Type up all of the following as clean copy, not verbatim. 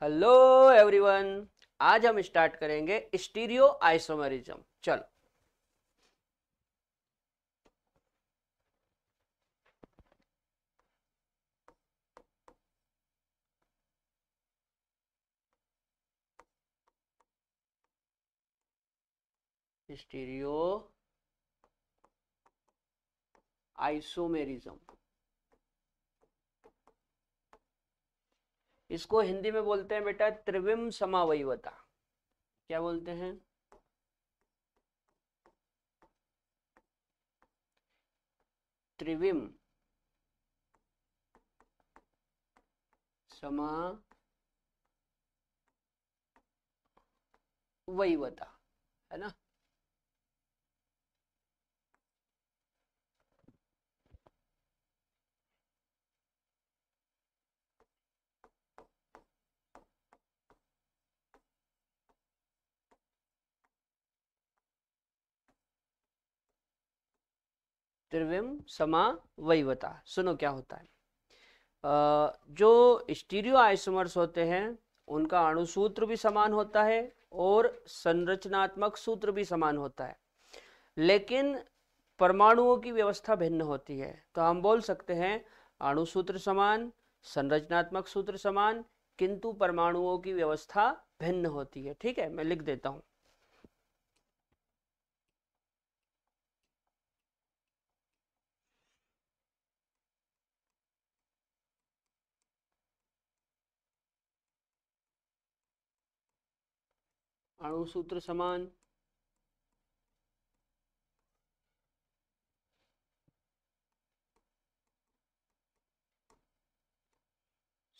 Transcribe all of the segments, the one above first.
Hello everyone. आज हम start करेंगे स्टीरियो आइसोमरिज्म। चलो, स्टीरियो आइसोमेरिज्म, इसको हिंदी में बोलते हैं बेटा त्रिविम समावयवता। क्या बोलते हैं? त्रिविम समावयवता, है ना। त्रिविम समावयवता, सुनो क्या होता है। जो स्टीरियो आइसोमर्स होते हैं उनका अणु सूत्र भी समान होता है और संरचनात्मक सूत्र भी समान होता है, लेकिन परमाणुओं की व्यवस्था भिन्न होती है। तो हम बोल सकते हैं अणु सूत्र समान, संरचनात्मक सूत्र समान, किंतु परमाणुओं की व्यवस्था भिन्न होती है। ठीक है, मैं लिख देता हूं। अणु सूत्र समान,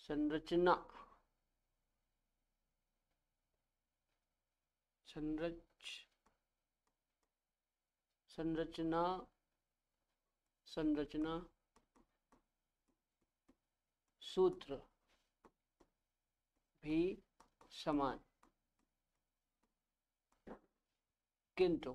संरचना संरच संरचना संरचना सूत्र भी समान, किंतु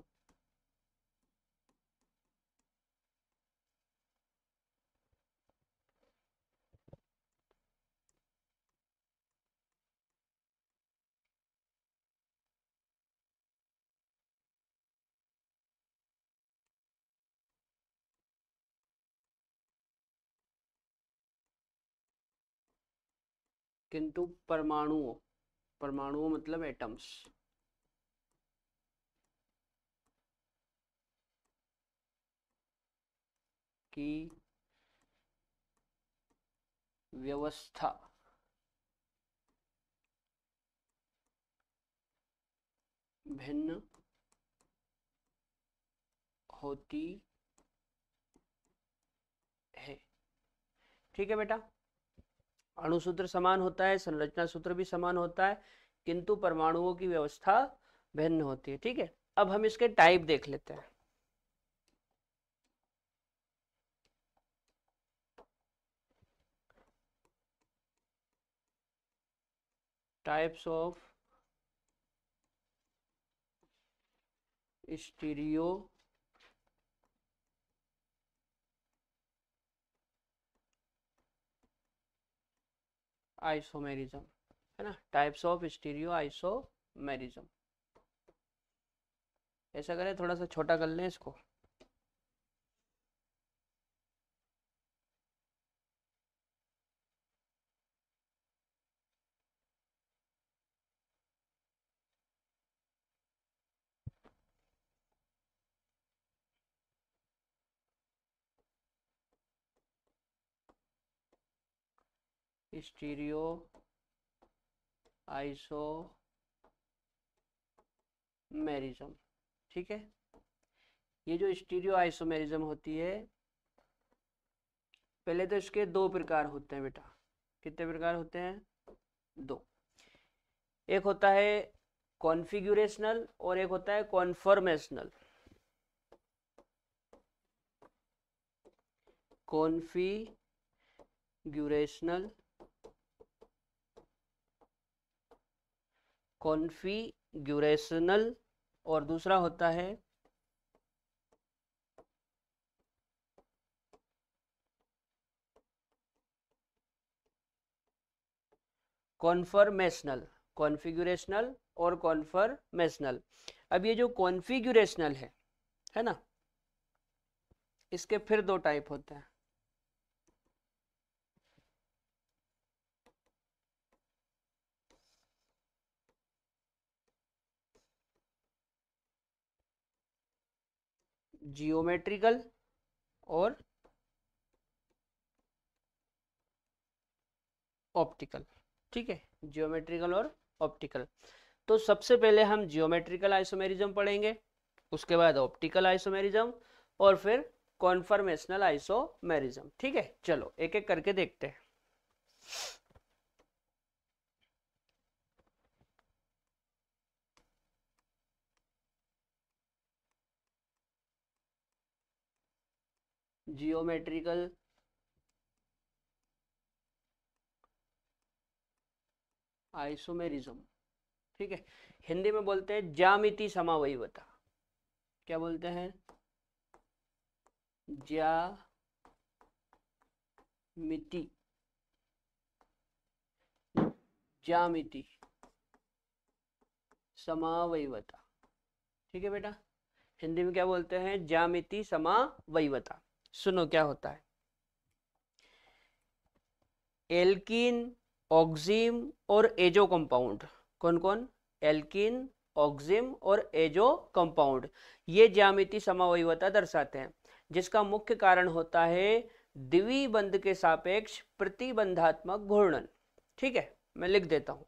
परमाणुओं परमाणुओं मतलब एटम्स की व्यवस्था भिन्न होती है। ठीक है बेटा, अणु सूत्र समान होता है, संरचना सूत्र भी समान होता है, किंतु परमाणुओं की व्यवस्था भिन्न होती है। ठीक है, अब हम इसके टाइप देख लेते हैं। टाइप्स ऑफ स्टीरियो आइसोमेरिज्म, है ना। टाइप्स ऑफ स्टीरियो आइसोमेरिज्म, ऐसा करें थोड़ा सा छोटा कर लें इसको। स्टीरियो आइसोमेरिज्म, ठीक है। ये जो स्टीरियो आइसोमेरिज्म होती है, पहले तो इसके दो प्रकार होते हैं बेटा। कितने प्रकार होते हैं? दो। एक होता है कॉन्फ़िगरेशनल और एक होता है कॉन्फॉर्मेशनल। कॉन्फ़िगरेशनल, कॉन्फ़िगरेशनल और दूसरा होता है कॉन्फॉर्मेशनल, कॉन्फिगरेशनल और कॉन्फॉर्मेशनल। अब ये जो कॉन्फिगरेशनल है ना, इसके फिर दो टाइप होते हैं। जियोमेट्रिकल और ऑप्टिकल। ठीक है, जियोमेट्रिकल और ऑप्टिकल। तो सबसे पहले हम जियोमेट्रिकल आइसोमेरिज्म पढ़ेंगे, उसके बाद ऑप्टिकल आइसोमेरिज्म और फिर कॉन्फॉर्मेशनल आइसोमेरिज्म। ठीक है, चलो एक एक करके देखते हैं। जियोमेट्रिकल आइसोमेरिज्म, ठीक है, हिंदी में बोलते हैं ज्यामिति समावयवता। क्या बोलते हैं? ज्यामिति, ज्यामिति समावयवता। ठीक है बेटा, हिंदी में क्या बोलते हैं? ज्यामिति समावयवता। सुनो क्या होता है। एल्कीन, ऑक्सिम और एजो कंपाउंड, कौन कौन? एल्कीन, ऑक्सिम और एजो कंपाउंड, ये ज्यामिति समावयवता दर्शाते हैं, जिसका मुख्य कारण होता है द्विबंध के सापेक्ष प्रतिबंधात्मक घूर्णन। ठीक है, मैं लिख देता हूं।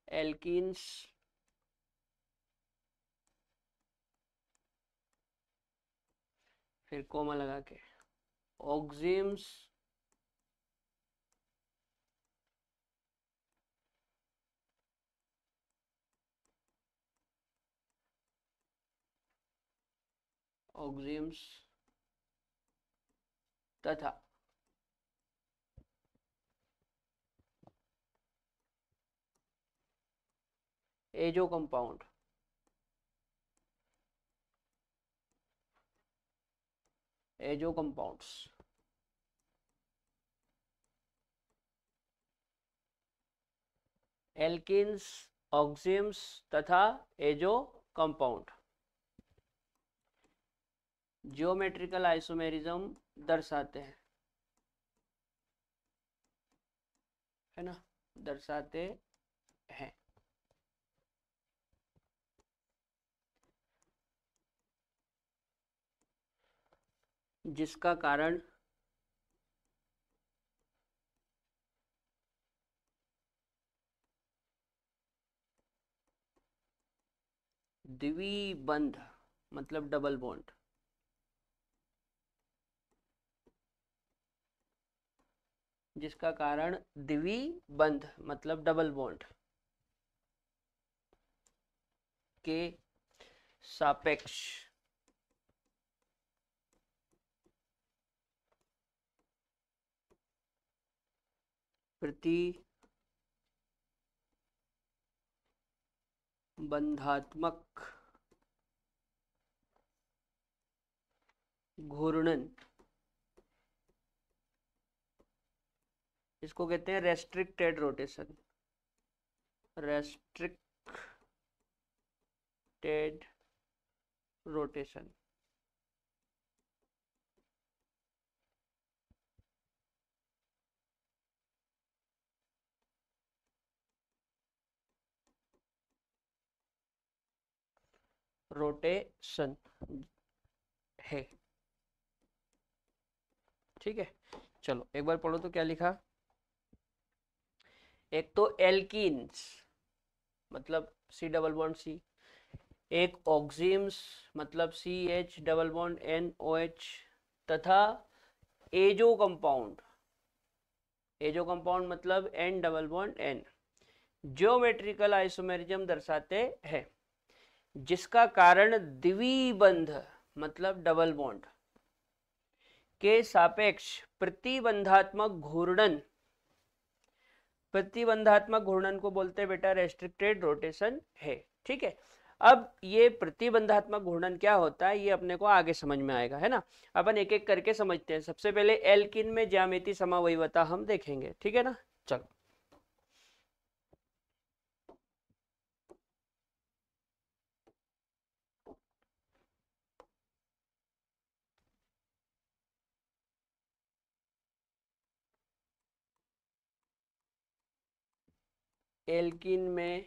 एल्कीन्स, फिर कोमा लगा के, ऑक्सिम्स, ऑक्सिम्स तथा azo compound, azo compounds. Alkenes, oximes तथा एजो कंपाउंड जियोमेट्रिकल आइसोमेरिज्म दर्शाते हैं, है ना, दर्शाते हैं। जिसका कारण द्विबंध मतलब डबल बॉन्ड, जिसका कारण द्विबंध मतलब डबल बॉन्ड के सापेक्ष प्रतिबंधात्मक घूर्णन, इसको कहते हैं restricted rotation, restricted rotation. Rotation है, ठीक है। चलो एक बार पढ़ो तो क्या लिखा। एक तो एल्कीन्स मतलब सी डबल बॉन्ड सी, एक ऑक्सिम्स मतलब C H double bond N O H, तथा एजो कंपाउंड, एजो कंपाउंड मतलब N double bond N, geometrical isomerism दर्शाते हैं, जिसका कारण द्विबंध मतलब डबल बॉन्ड के सापेक्ष प्रतिबंधात्मक घूर्णन, प्रतिबंधात्मक घूर्णन को बोलते हैं बेटा रेस्ट्रिक्टेड रोटेशन है। ठीक है, अब ये प्रतिबंधात्मक घूर्णन क्या होता है ये अपने को आगे समझ में आएगा, है ना। अपन एक एक करके समझते हैं। सबसे पहले एल्किन में ज्यामिति समावयवता हम देखेंगे, ठीक है ना। चलो, एल्किन में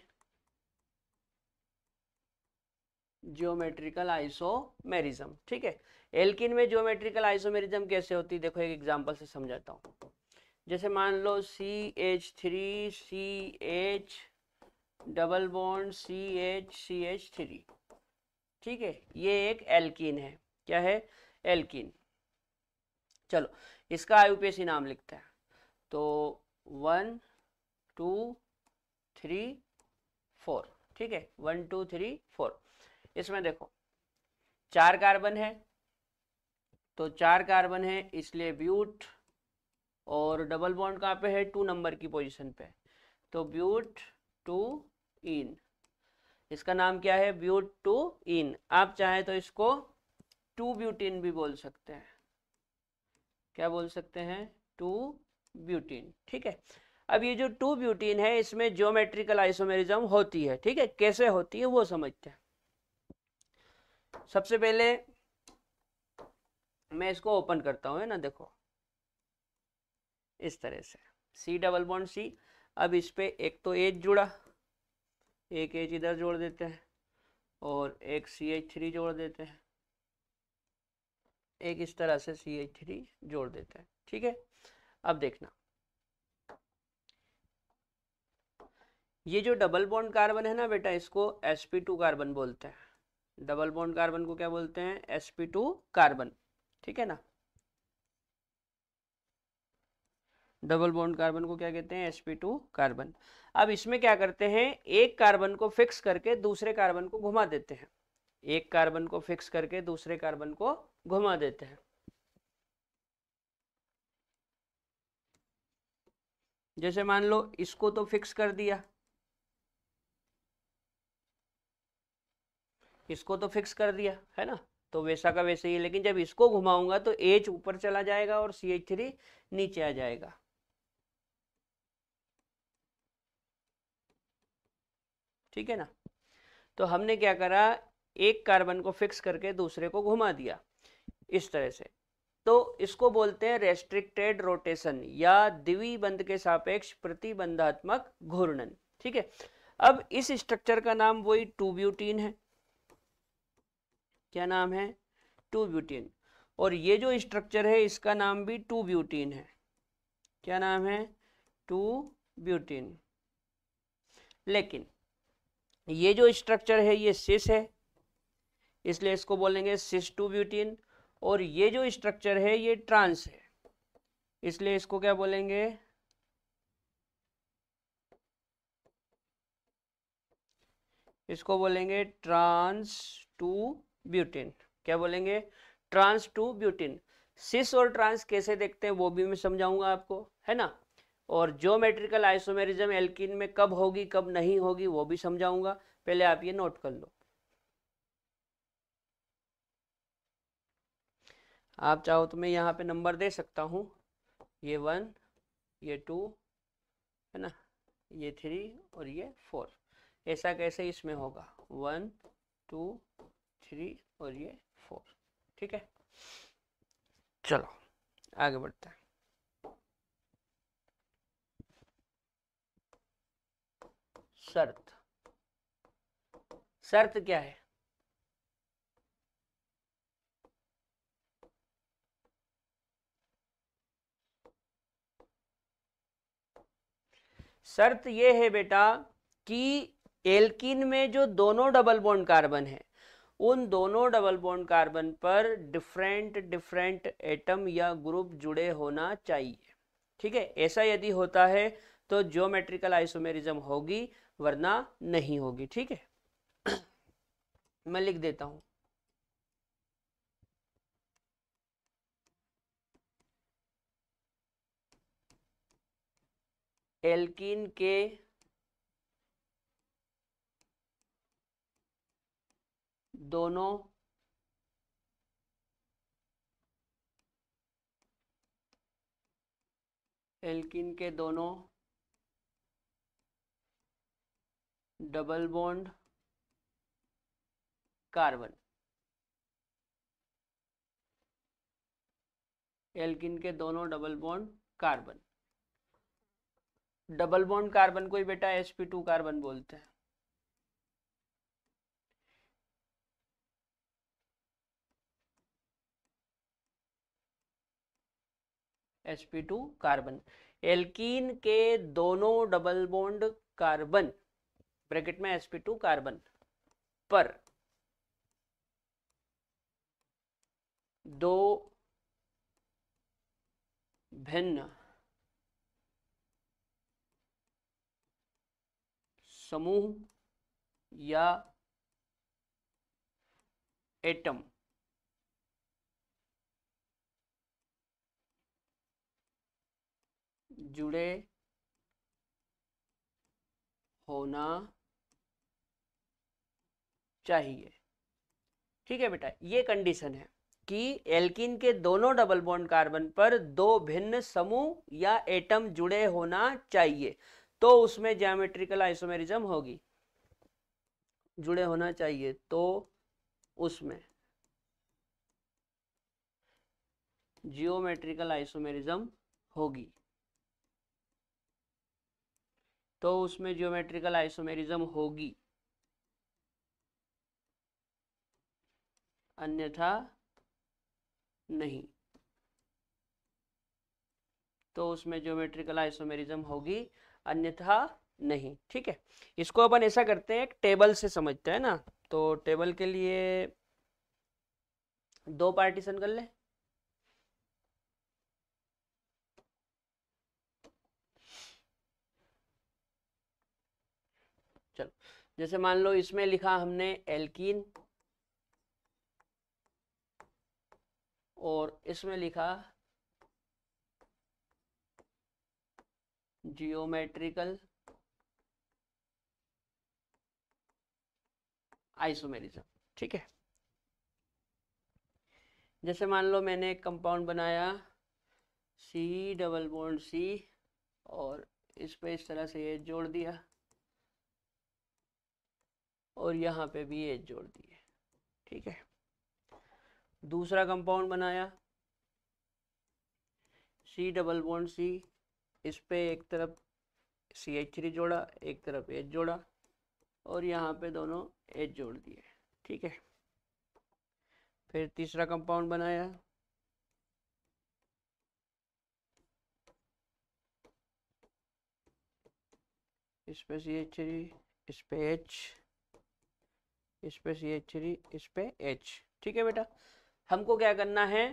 ज्योमेट्रिकल आइसोमेरिज्म, ठीक है। एल्किन में ज्योमेट्रिकल आइसोमेरिज्म कैसे होती है, देखो एक एग्जांपल से समझाता हूँ। जैसे मान लो CH3 CH double bond CH3, ठीक है, ये एक एल्कीन है। क्या है? एल्कीन। चलो, इसका आईयूपीएसी नाम लिखते हैं। तो 1 2 3 4, ठीक है, 1 2 3 4। इसमें देखो 4 कार्बन है, तो 4 कार्बन है इसलिए ब्यूट, और डबल बॉन्ड कहाँ पे है? 2 नंबर की पोजीशन पे, तो ब्यूट 2 इन। इसका नाम क्या है? ब्यूट 2 इन। आप चाहे तो इसको 2 ब्यूटीन भी बोल सकते हैं। क्या बोल सकते हैं? 2 ब्यूटीन, ठीक है। अब ये जो 2 ब्यूटीन है इसमें ज्योमेट्रिकल आइसोमेरिज्म होती है, ठीक है। कैसे होती है वो समझते हैं। सबसे पहले मैं इसको ओपन करता हूँ, है ना, देखो इस तरह से C डबल बॉन्ड C। अब इस पे एक तो एच जुड़ा, एक एच इधर जोड़ देते हैं, और एक CH3 जोड़ देते हैं, एक इस तरह से CH3 जोड़ देते हैं, ठीक है। अब देखना, ये जो डबल बॉन्ड कार्बन है ना बेटा, इसको sp2 कार्बन बोलते हैं। डबल बॉन्ड कार्बन को क्या बोलते हैं? sp2 कार्बन, ठीक है ना। डबल बॉन्ड कार्बन को क्या कहते हैं? sp2 carbon. अब इसमें क्या करते हैं, एक कार्बन को फिक्स करके दूसरे कार्बन को घुमा देते हैं। एक कार्बन को फिक्स करके दूसरे कार्बन को घुमा देते हैं। जैसे मान लो इसको तो फिक्स कर दिया, इसको तो फिक्स कर दिया, है ना, तो वैसा का वैसे ही। लेकिन जब इसको घुमाऊंगा तो H ऊपर चला जाएगा और CH3 नीचे आ जाएगा, ठीक है ना। तो हमने क्या करा, एक कार्बन को फिक्स करके दूसरे को घुमा दिया इस तरह से। तो इसको बोलते हैं रेस्ट्रिक्टेड रोटेशन या द्विबंध के सापेक्ष प्रतिबंधात्मक घूर्णन, ठीक है। अब इस स्ट्रक्चर का नाम वही 2 ब्यूटीन है। क्या नाम है? 2 ब्यूटीन। और ये जो स्ट्रक्चर है इसका नाम भी 2 ब्यूटीन है। क्या नाम है? 2 ब्यूटीन। लेकिन ये जो स्ट्रक्चर है ये सिस है, इसलिए इसको बोलेंगे सिस 2 ब्यूटीन। और ये जो स्ट्रक्चर है ये ट्रांस है, इसलिए इसको क्या बोलेंगे? इसको बोलेंगे ट्रांस 2 ब्यूटीन। क्या बोलेंगे? Trans 2 butene. सिस और ट्रांस कैसे देखते हैं वो भी मैं समझाऊंगा आपको, है ना। और ज्योमेट्रिकल आइसोमेरिज्म एल्कीन में कब होगी कब नहीं होगी वो भी समझाऊंगा। पहले आप ये नोट कर लो। आप चाहो तो मैं यहाँ पे नंबर दे सकता हूँ, ये 1, ये 2, है ना, ये 3 और ये 4। ऐसा कैसे इसमें होगा? 1 2 3 और ये 4, ठीक है। चलो आगे बढ़ते हैं। शर्त। शर्त क्या है? शर्त ये है बेटा कि एल्कीन में जो दोनों डबल बॉन्ड कार्बन है उन दोनों डबल बॉन्ड कार्बन पर डिफरेंट डिफरेंट एटम या ग्रुप जुड़े होना चाहिए, ठीक है। ऐसा यदि होता है तो ज्योमेट्रिकल आइसोमेरिज्म होगी, वरना नहीं होगी, ठीक है। मैं लिख देता हूं। एल्कीन के दोनों एल्कीन के दोनों डबल बॉन्ड कार्बन, एल्कीन के दोनों double bond carbon, double bond carbon को ही बेटा sp2 कार्बन बोलते हैं। sp2 कार्बन, एल्कीन के दोनों डबल बॉन्ड कार्बन ब्रैकेट में sp2 कार्बन पर दो भिन्न समूह या एटम जुड़े होना चाहिए। ठीक है बेटा, ये कंडीशन है कि एल्कीन के दोनों डबल बॉन्ड कार्बन पर दो भिन्न समूह या एटम जुड़े होना चाहिए, तो उसमें ज्योमेट्रिकल आइसोमेरिज्म होगी। जुड़े होना चाहिए तो उसमें जियोमेट्रिकल आइसोमेरिज्म होगी, तो उसमें जियोमेट्रिकल आइसोमेरिज्म होगी, अन्यथा नहीं। तो उसमें ज्योमेट्रिकल आइसोमेरिज्म होगी, अन्यथा नहीं। ठीक है, इसको अपन ऐसा करते हैं, एक टेबल से समझते हैं ना। तो टेबल के लिए दो पार्टीशन कर ले। चलो, जैसे मान लो इसमें लिखा हमने एल्कीन और इसमें लिखा जियोमेट्रिकल आइसोमेरिज्म। ठीक है, जैसे मान लो मैंने एक कंपाउंड बनाया C डबल बॉन्ड C और इस पे इस तरह से एच जोड़ दिया और यहाँ पे भी एच जोड़ दिए। ठीक है, दूसरा कंपाउंड बनाया C डबल बॉन्ड C, इस पे एक तरफ CH3 जोड़ा, एक तरफ H जोड़ा और यहाँ पे दोनों H जोड़ दिए। ठीक है, फिर तीसरा कंपाउंड बनाया इस पे CH3, इस पे H, इस पे CH3, इस पे H। ठीक है बेटा, हमको क्या करना है,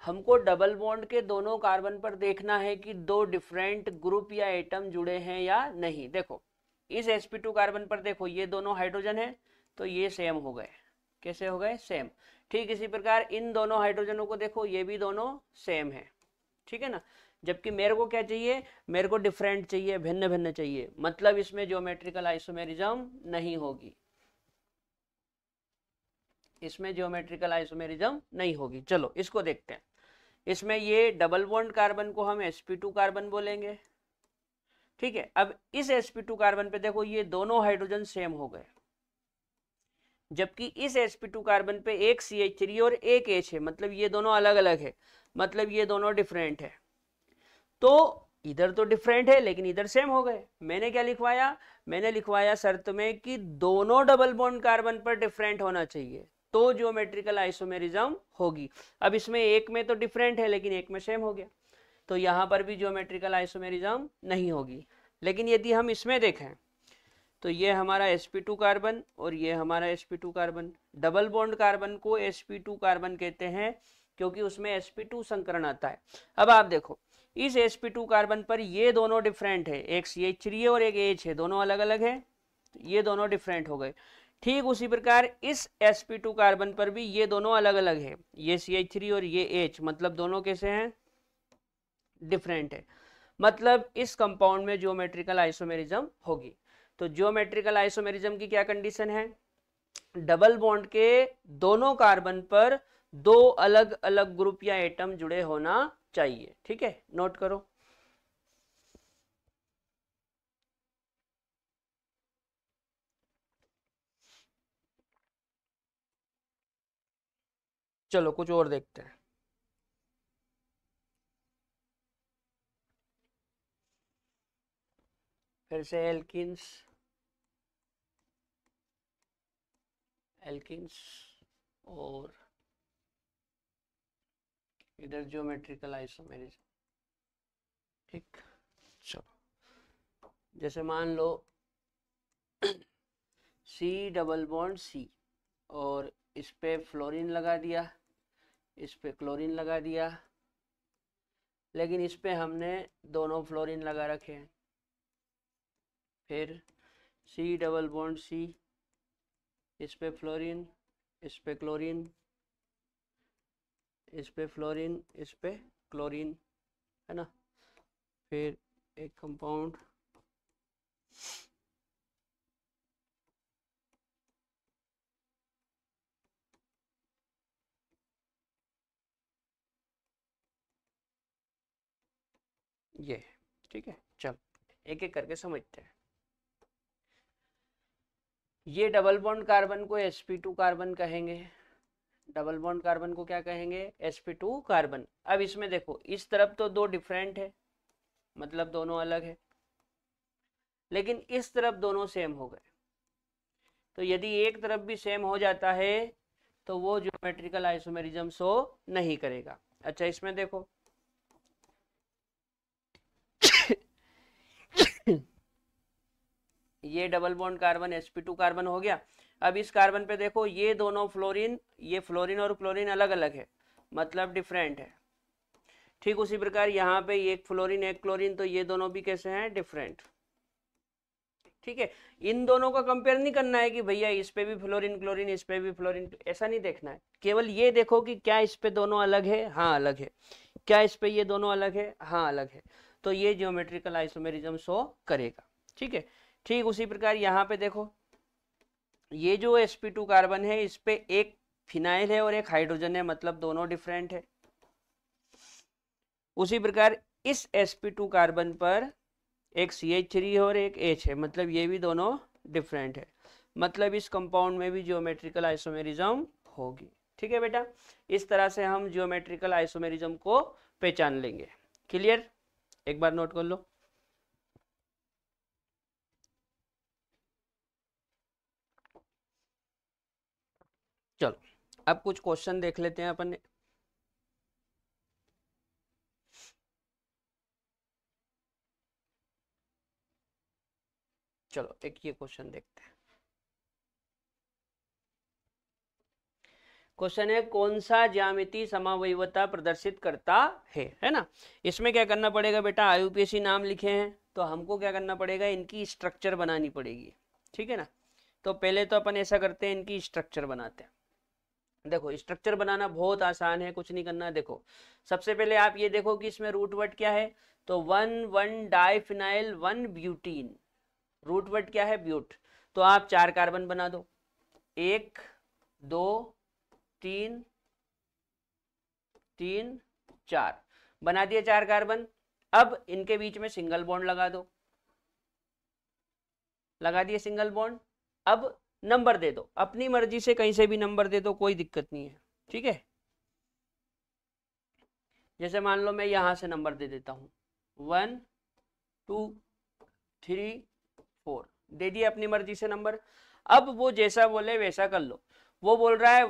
हमको डबल बॉन्ड के दोनों कार्बन पर देखना है कि दो डिफरेंट ग्रुप या एटम जुड़े हैं या नहीं। देखो इस sp2 कार्बन पर देखो ये दोनों हाइड्रोजन है तो ये सेम हो गए। कैसे हो गए? सेम। ठीक इसी प्रकार इन दोनों हाइड्रोजनों को देखो, ये भी दोनों सेम है। ठीक है ना, जबकि मेरे को क्या चाहिए, मेरे को डिफरेंट चाहिए, भिन्न भिन्न चाहिए, मतलब इसमें ज्योमेट्रिकल आइसोमेरिज्म नहीं होगी, इसमें ज्योमेट्रिकल आइसोमेरिज्म नहीं होगी। चलो इसको देखते हैं। इसमें ये डबल बॉन्ड कार्बन को हम sp2 कार्बन बोलेंगे। ठीक है, अब इस sp2 कार्बन पे देखो ये दोनों हाइड्रोजन सेम हो गए, जबकि इस sp2 कार्बन पे एक CH3 और एक H है, मतलब ये दोनों अलग अलग है, मतलब ये दोनों डिफरेंट है। तो इधर तो डिफरेंट है लेकिन इधर सेम हो गए। मैंने क्या लिखवाया, मैंने लिखवाया शर्त में कि दोनों डबल बॉन्ड कार्बन पर डिफरेंट होना चाहिए तो ज्योमेट्रिकल आइसोमेरिज्म होगी। अब इसमें एक में तो डिफरेंट है लेकिन एक में सेम हो गया, तो यहां पर भी ज्योमेट्रिकल आइसोमेरिज्म नहीं होगी। लेकिन यदि हम इसमें देखें तो ये हमारा sp2 कार्बन और ये हमारा sp2 carbon, double bond carbon को sp2 कार्बन कहते हैं क्योंकि उसमें sp2 संकरण आता है। अब आप देखो इस sp2 कार्बन पर ये दोनों डिफरेंट है, एक CH3 और एक H है, दोनों अलग अलग है, ये दोनों डिफरेंट हो गए। ठीक उसी प्रकार इस sp2 कार्बन पर भी ये दोनों अलग अलग है, ये CH3 और ये H, मतलब दोनों कैसे हैं? डिफरेंट है, मतलब इस कंपाउंड में ज्योमेट्रिकल आइसोमेरिज्म होगी। तो ज्योमेट्रिकल आइसोमेरिज्म की क्या कंडीशन है? डबल बॉन्ड के दोनों कार्बन पर दो अलग अलग ग्रुप या एटम जुड़े होना चाहिए। ठीक है, नोट करो। चलो कुछ और देखते हैं। फिर से एल्किन्स, एल्किन्स और इधर ज्योमेट्रिकल आइसोमेरिज्म। ठीक, चलो जैसे मान लो C डबल बॉन्ड C और इस पे फ्लोरीन लगा दिया, इस पे क्लोरीन लगा दिया, लेकिन इस पे हमने दोनों फ्लोरीन लगा रखे हैं। फिर C डबल बॉन्ड C, इस पे फ्लोरीन, इस पे क्लोरीन, इस पे फ्लोरीन, इस पे क्लोरीन, है ना। फिर एक कंपाउंड ये। ठीक है, चल एक एक करके समझते हैं। ये डबल बॉन्ड कार्बन को sp2 कार्बन कहेंगे। डबल बॉन्ड कार्बन को क्या कहेंगे? sp2 carbon. अब इसमें देखो, इस तरफ तो दो डिफरेंट है, मतलब दोनों अलग है, लेकिन इस तरफ दोनों सेम हो गए। तो यदि एक तरफ भी सेम हो जाता है तो वो ज्योमेट्रिकल आइसोमेरिज्म शो नहीं करेगा। अच्छा, इसमें देखो ये double bond carbon sp2 carbon हो गया। अब इस कार्बन पे देखो, ये दोनों फ्लोरीन, ये फ्लोरीन और क्लोरीन अलग अलग है, मतलब डिफरेंट है। ठीक उसी प्रकार यहाँ पे एक फ्लोरीन एक क्लोरीन, तो ये दोनों भी कैसे हैं? डिफरेंट। ठीक है, इन दोनों का कंपेयर नहीं करना है कि भैया इस पे भी फ्लोरीन क्लोरीन, इस पे भी फ्लोरीन, ऐसा नहीं देखना है। केवल ये देखो कि क्या इस पे दोनों अलग है? हाँ अलग है। क्या इस पे ये दोनों अलग है? हाँ अलग है। तो ये ज्योमेट्रिकल आइसोमेरिज्म शो करेगा। ठीक है, ठीक उसी प्रकार यहाँ पे देखो, ये जो sp2 कार्बन है, इस पे एक फिनाइल है और एक हाइड्रोजन है, मतलब दोनों डिफरेंट है। उसी प्रकार इस sp2 कार्बन पर एक CH3 है और एक H है, मतलब ये भी दोनों डिफरेंट है, मतलब इस कंपाउंड में भी ज्योमेट्रिकल आइसोमेरिज्म होगी। ठीक है बेटा, इस तरह से हम ज्योमेट्रिकल आइसोमेरिज्म को पहचान लेंगे। क्लियर? एक बार नोट कर लो। चलो अब कुछ क्वेश्चन देख लेते हैं अपन। चलो एक ये क्वेश्चन देखते हैं। क्वेश्चन है, कौन सा ज्यामिति समावयवता प्रदर्शित करता है ना। इसमें क्या करना पड़ेगा बेटा, IUPAC नाम लिखे हैं तो हमको क्या करना पड़ेगा, इनकी स्ट्रक्चर बनानी पड़ेगी। ठीक है ना, तो पहले तो अपन ऐसा करते हैं, इनकी स्ट्रक्चर बनाते हैं। देखो स्ट्रक्चर बनाना बहुत आसान है, कुछ नहीं करना। देखो सबसे पहले आप ये देखो कि इसमें रूट वर्ड क्या है, तो 1 डाइफिनाइल 1 ब्यूटीन। रूट वर्ड क्या है? ब्यूट। तो आप 4 कार्बन बना दो, 1 2 3 3 4 बना दिए 4 कार्बन। अब इनके बीच में सिंगल बॉन्ड लगा दो, लगा दिए सिंगल बॉन्ड। अब नंबर दे दो, अपनी मर्जी से कहीं से भी नंबर दे दो, कोई दिक्कत नहीं है। ठीक है, जैसे मान लो मैं यहां से नंबर दे देता हूं 1 2 3 4, दे दिए अपनी मर्जी से नंबर। अब वो जैसा बोले वैसा कर लो। वो बोल रहा है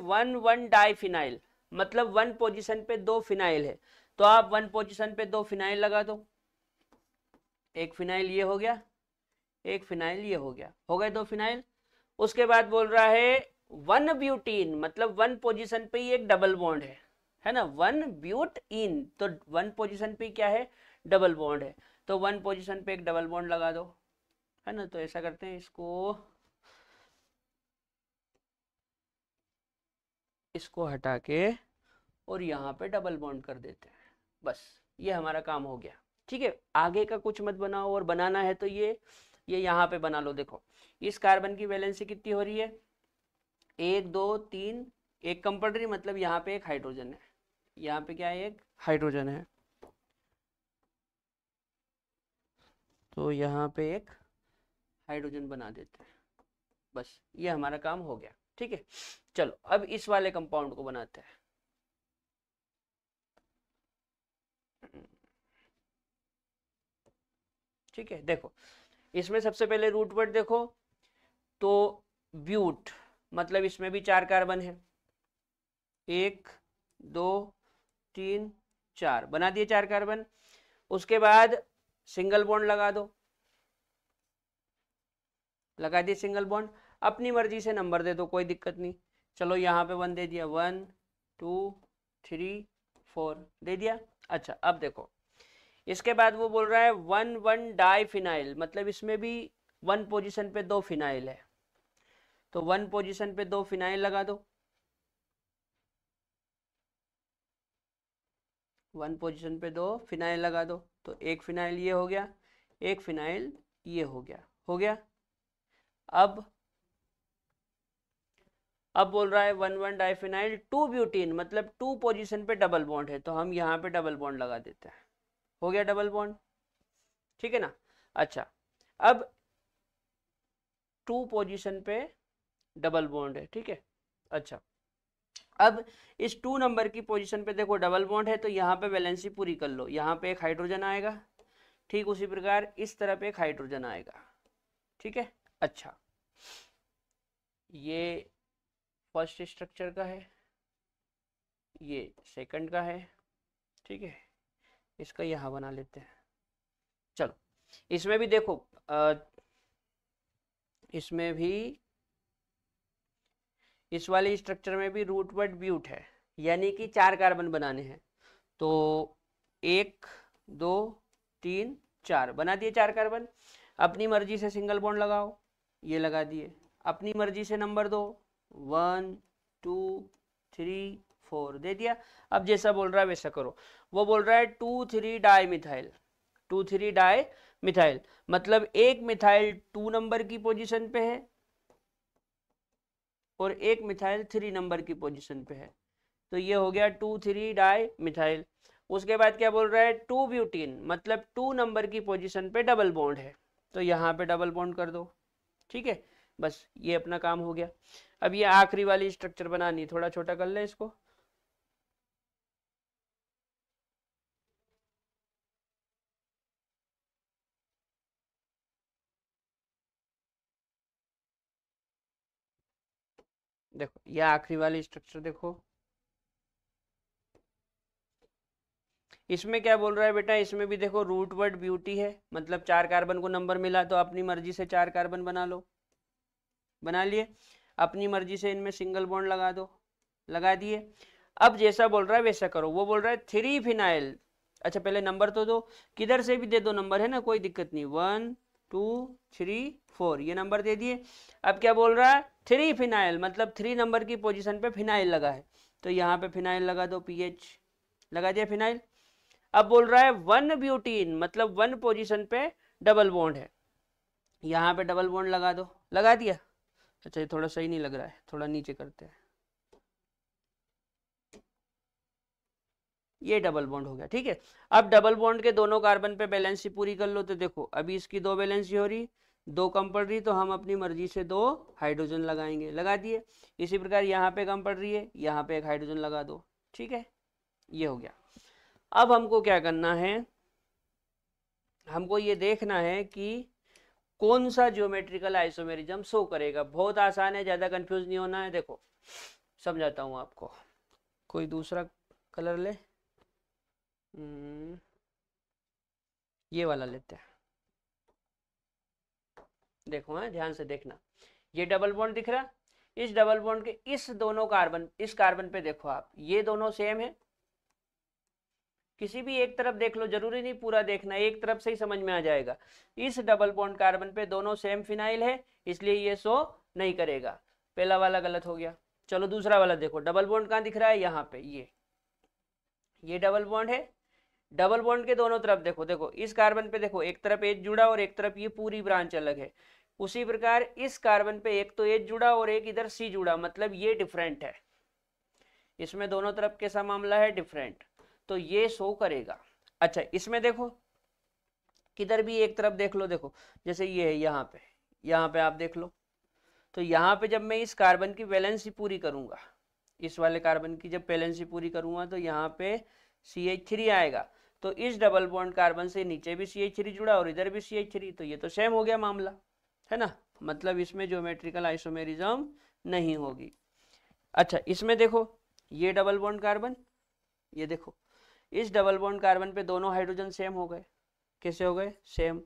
1 डाइफिनाइल, मतलब 1 पोजीशन पे 2 फिनाइल है, तो आप 1 पोजीशन पे 2 फिनाइल लगा दो। एक फिनाइल ये हो गया, एक फिनाइल ये हो गया, हो गए 2 फिनाइल। उसके बाद बोल रहा है 1 ब्यूटीन, मतलब 1 पोजीशन पे ही एक डबल बॉन्ड है ना, 1 ब्यूट इन, तो 1 पोजीशन पे क्या है? डबल बॉन्ड है, तो 1 पोजीशन पे एक डबल बॉन्ड लगा दो, है ना। तो ऐसा करते हैं, इसको इसको हटा के और यहाँ पे डबल बॉन्ड कर देते हैं, बस ये हमारा काम हो गया। ठीक है, आगे का कुछ मत बनाओ, और बनाना है तो ये यहाँ पे बना लो। देखो इस कार्बन की वैलेंसी कितनी हो रही है? 1 2 3, एक कंपल्सरी, मतलब यहाँ पे एक हाइड्रोजन है, यहाँ पे क्या है, एक हाइड्रोजन है, तो यहाँ पे एक हाइड्रोजन बना देते हैं। बस ये हमारा काम हो गया। ठीक है, चलो अब इस वाले कंपाउंड को बनाते हैं। ठीक है, देखो इसमें सबसे पहले रूट वर्ड देखो, तो ब्यूट, मतलब इसमें भी 4 कार्बन है, 1 2 3 4, बना दिए 4 कार्बन। उसके बाद सिंगल बॉन्ड लगा दो, लगा दिए सिंगल बॉन्ड, अपनी मर्जी से नंबर दे दो, कोई दिक्कत नहीं। चलो यहाँ पे 1 दे दिया, 1 2 3 4 दे दिया। अच्छा अब देखो, इसके बाद वो बोल रहा है 1 1 डाई फिनाइल, मतलब इसमें भी 1 पोजीशन पे 2 फिनाइल है, तो 1 पोजीशन पे 2 फिनाइल लगा दो, 1 पोजीशन पे 2 फिनाइल लगा दो, तो एक फिनाइल ये हो गया, एक फिनाइल ये हो गया, हो गया। अब बोल रहा है 1 1 डाइफिनाइल 2 ब्यूटीन, मतलब 2 पोजीशन पे डबल बॉन्ड है, तो हम यहाँ पे डबल बॉन्ड लगा देते हैं, हो गया डबल बॉन्ड। ठीक है ना। अच्छा अब 2 पोजीशन पे डबल बॉन्ड है, ठीक है। अच्छा अब इस 2 नंबर की पोजीशन पे देखो डबल बॉन्ड है, तो यहाँ पे वैलेंसी पूरी कर लो, यहाँ पे एक हाइड्रोजन आएगा, ठीक उसी प्रकार इस तरफ एक हाइड्रोजन आएगा। ठीक है। अच्छा ये फर्स्ट स्ट्रक्चर का है, ये सेकंड का है, ठीक है, इसका यहाँ बना लेते हैं। चलो इसमें भी देखो, इसमें भी इस वाले स्ट्रक्चर में भी रूट वर्ड ब्यूट है, यानी कि 4 कार्बन बनाने हैं, तो 1 2 3 4 बना दिए 4 कार्बन। अपनी मर्जी से सिंगल बॉन्ड लगाओ, ये लगा दिए, अपनी मर्जी से नंबर दो, 1 2 3 4 दे दिया। अब जैसा बोल रहा है वैसा करो। वो बोल रहा है 2 3 डाई मिथाइल, 2 3 डाई मिथाइल, मतलब एक मिथाइल 2 नंबर की पोजीशन पे है और एक मिथाइल 3 नंबर की पोजीशन पे है, तो ये हो गया 2 3 डाई मिथाइल। उसके बाद क्या बोल रहा है 2 ब्यूटीन, मतलब 2 नंबर की पोजीशन पे डबल बॉन्ड है, तो यहाँ पे डबल बॉन्ड कर दो। ठीक है, बस ये अपना काम हो गया। अब ये आखिरी वाली स्ट्रक्चर बनानी, थोड़ा छोटा कर ले इसको। देखो ये आखिरी वाली स्ट्रक्चर देखो, इसमें क्या बोल रहा है बेटा, इसमें भी देखो रूट वर्ड ब्यूटी है, मतलब 4 कार्बन को नंबर मिला तो अपनी मर्जी से 4 कार्बन बना लो, बना लिए। अपनी मर्जी से इनमें सिंगल बॉन्ड लगा दो, लगा दिए। अब जैसा बोल रहा है वैसा करो। वो बोल रहा है 3 फिनाइल, अच्छा पहले नंबर तो दो, किधर से भी दे दो नंबर, है ना, कोई दिक्कत नहीं, 1 2 3 4 ये नंबर दे दिए। अब क्या बोल रहा है 3 फिनाइल, मतलब 3 नंबर की पोजीशन पे फिनाइल लगा है, तो यहाँ पे फिनाइल लगा दो, पीएच लगा दिया फिनाइल। अब बोल रहा है 1 ब्यूटीन, मतलब 1 पोजीशन पे डबल बॉन्ड है, यहाँ पे डबल बॉन्ड लगा दो, लगा दिया। अच्छा ये थोड़ा सही नहीं लग रहा है, थोड़ा नीचे करते हैं, ये डबल बॉन्ड हो गया। ठीक है, अब डबल बॉन्ड के दोनों कार्बन पे बैलेंसी पूरी कर लो, तो देखो अभी इसकी 2 बैलेंसी हो रही, 2 कम पड़ रही, तो हम अपनी मर्जी से 2 हाइड्रोजन लगाएंगे, लगा दिए। इसी प्रकार यहाँ पे कम पड़ रही है, यहाँ पे एक हाइड्रोजन लगा दो। ठीक है, ये हो गया। अब हमको क्या करना है, हमको ये देखना है कि कौन सा ज्योमेट्रिकल आइसोमेरिज्म शो करेगा। बहुत आसान है, ज़्यादा कंफ्यूज नहीं होना है। देखो समझाता हूँ आपको, कोई दूसरा कलर ले, ये वाला लेते हैं। देखो हाँ ध्यान से देखना, ये डबल बॉन्ड दिख रहा, इस डबल बॉन्ड के इस दोनों कार्बन, इस कार्बन पे देखो आप, ये दोनों सेम है। किसी भी एक तरफ देख लो, जरूरी नहीं पूरा देखना, एक तरफ से ही समझ में आ जाएगा। इस डबल बॉन्ड कार्बन पे दोनों सेम फिनाइल है, इसलिए ये शो नहीं करेगा, पहला वाला गलत हो गया। चलो दूसरा वाला देखो, डबल बॉन्ड कहाँ दिख रहा है, यहाँ पे, ये डबल बॉन्ड है। डबल बॉन्ड के दोनों तरफ देखो, देखो इस कार्बन पे देखो, एक तरफ एच जुड़ा और एक तरफ ये पूरी ब्रांच अलग है, उसी प्रकार इस कार्बन पे एक तो H जुड़ा और एक इधर C जुड़ा, मतलब ये डिफरेंट है, इसमें दोनों तरफ कैसा मामला है, डिफरेंट, तो ये शो करेगा। अच्छा इसमें देखो किधर भी एक तरफ देख लो, देखो जैसे ये है, यहाँ पे आप देख लो, तो यहाँ पे जब मैं इस कार्बन की वैलेंसी पूरी करूंगा, इस वाले कार्बन की जब वैलेंसी पूरी करूंगा तो यहाँ पे CH3 आएगा, तो इस डबल बॉन्ड कार्बन से नीचे भी CH3 जुड़ा और इधर भी CH3, तो ये तो सेम हो गया मामला, है ना, मतलब इसमें ज्योमेट्रिकल आइसोमेरिज्म नहीं होगी। अच्छा इसमें देखो ये डबल बॉन्ड कार्बन, ये देखो इस डबल बॉन्ड कार्बन पे दोनों हाइड्रोजन सेम हो गए, कैसे हो गए, सेम,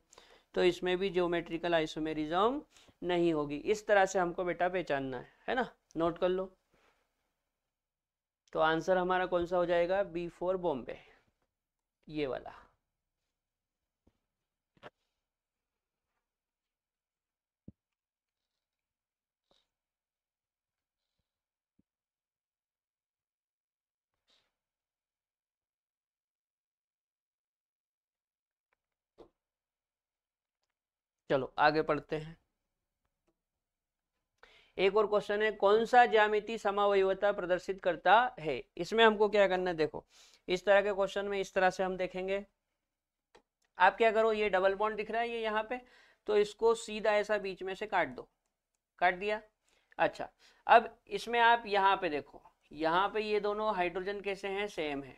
तो इसमें भी ज्योमेट्रिकल आइसोमेरिज्म नहीं होगी। इस तरह से हमको बेटा पहचानना है ना, नोट कर लो। तो आंसर हमारा कौन सा हो जाएगा, B4 बॉम्बे, ये वाला। चलो आगे पढ़ते हैं। एक और क्वेश्चन है, कौन सा ज्यामिति समावयवता प्रदर्शित करता है। इसमें हमको क्या करना है, देखो इस तरह के क्वेश्चन में इस तरह से हम देखेंगे। आप क्या करो, ये डबल बॉन्ड दिख रहा है ये यहाँ पे, तो इसको सीधा ऐसा बीच में से काट दो, काट दिया। अच्छा अब इसमें आप यहाँ पे देखो, यहाँ पे ये दोनों हाइड्रोजन कैसे हैं, सेम है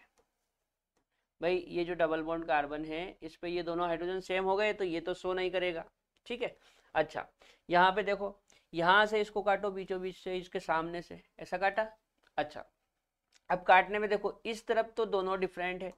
भाई, ये जो डबल बॉन्ड कार्बन है इस पे ये दोनों हाइड्रोजन सेम हो गए, तो ये तो शो नहीं करेगा, ठीक है। अच्छा यहाँ पे देखो, यहाँ से इसको काटो बीचों बीच से, इसके सामने से ऐसा काटा। अच्छा अब काटने में देखो इस तरफ तो दोनों डिफरेंट है,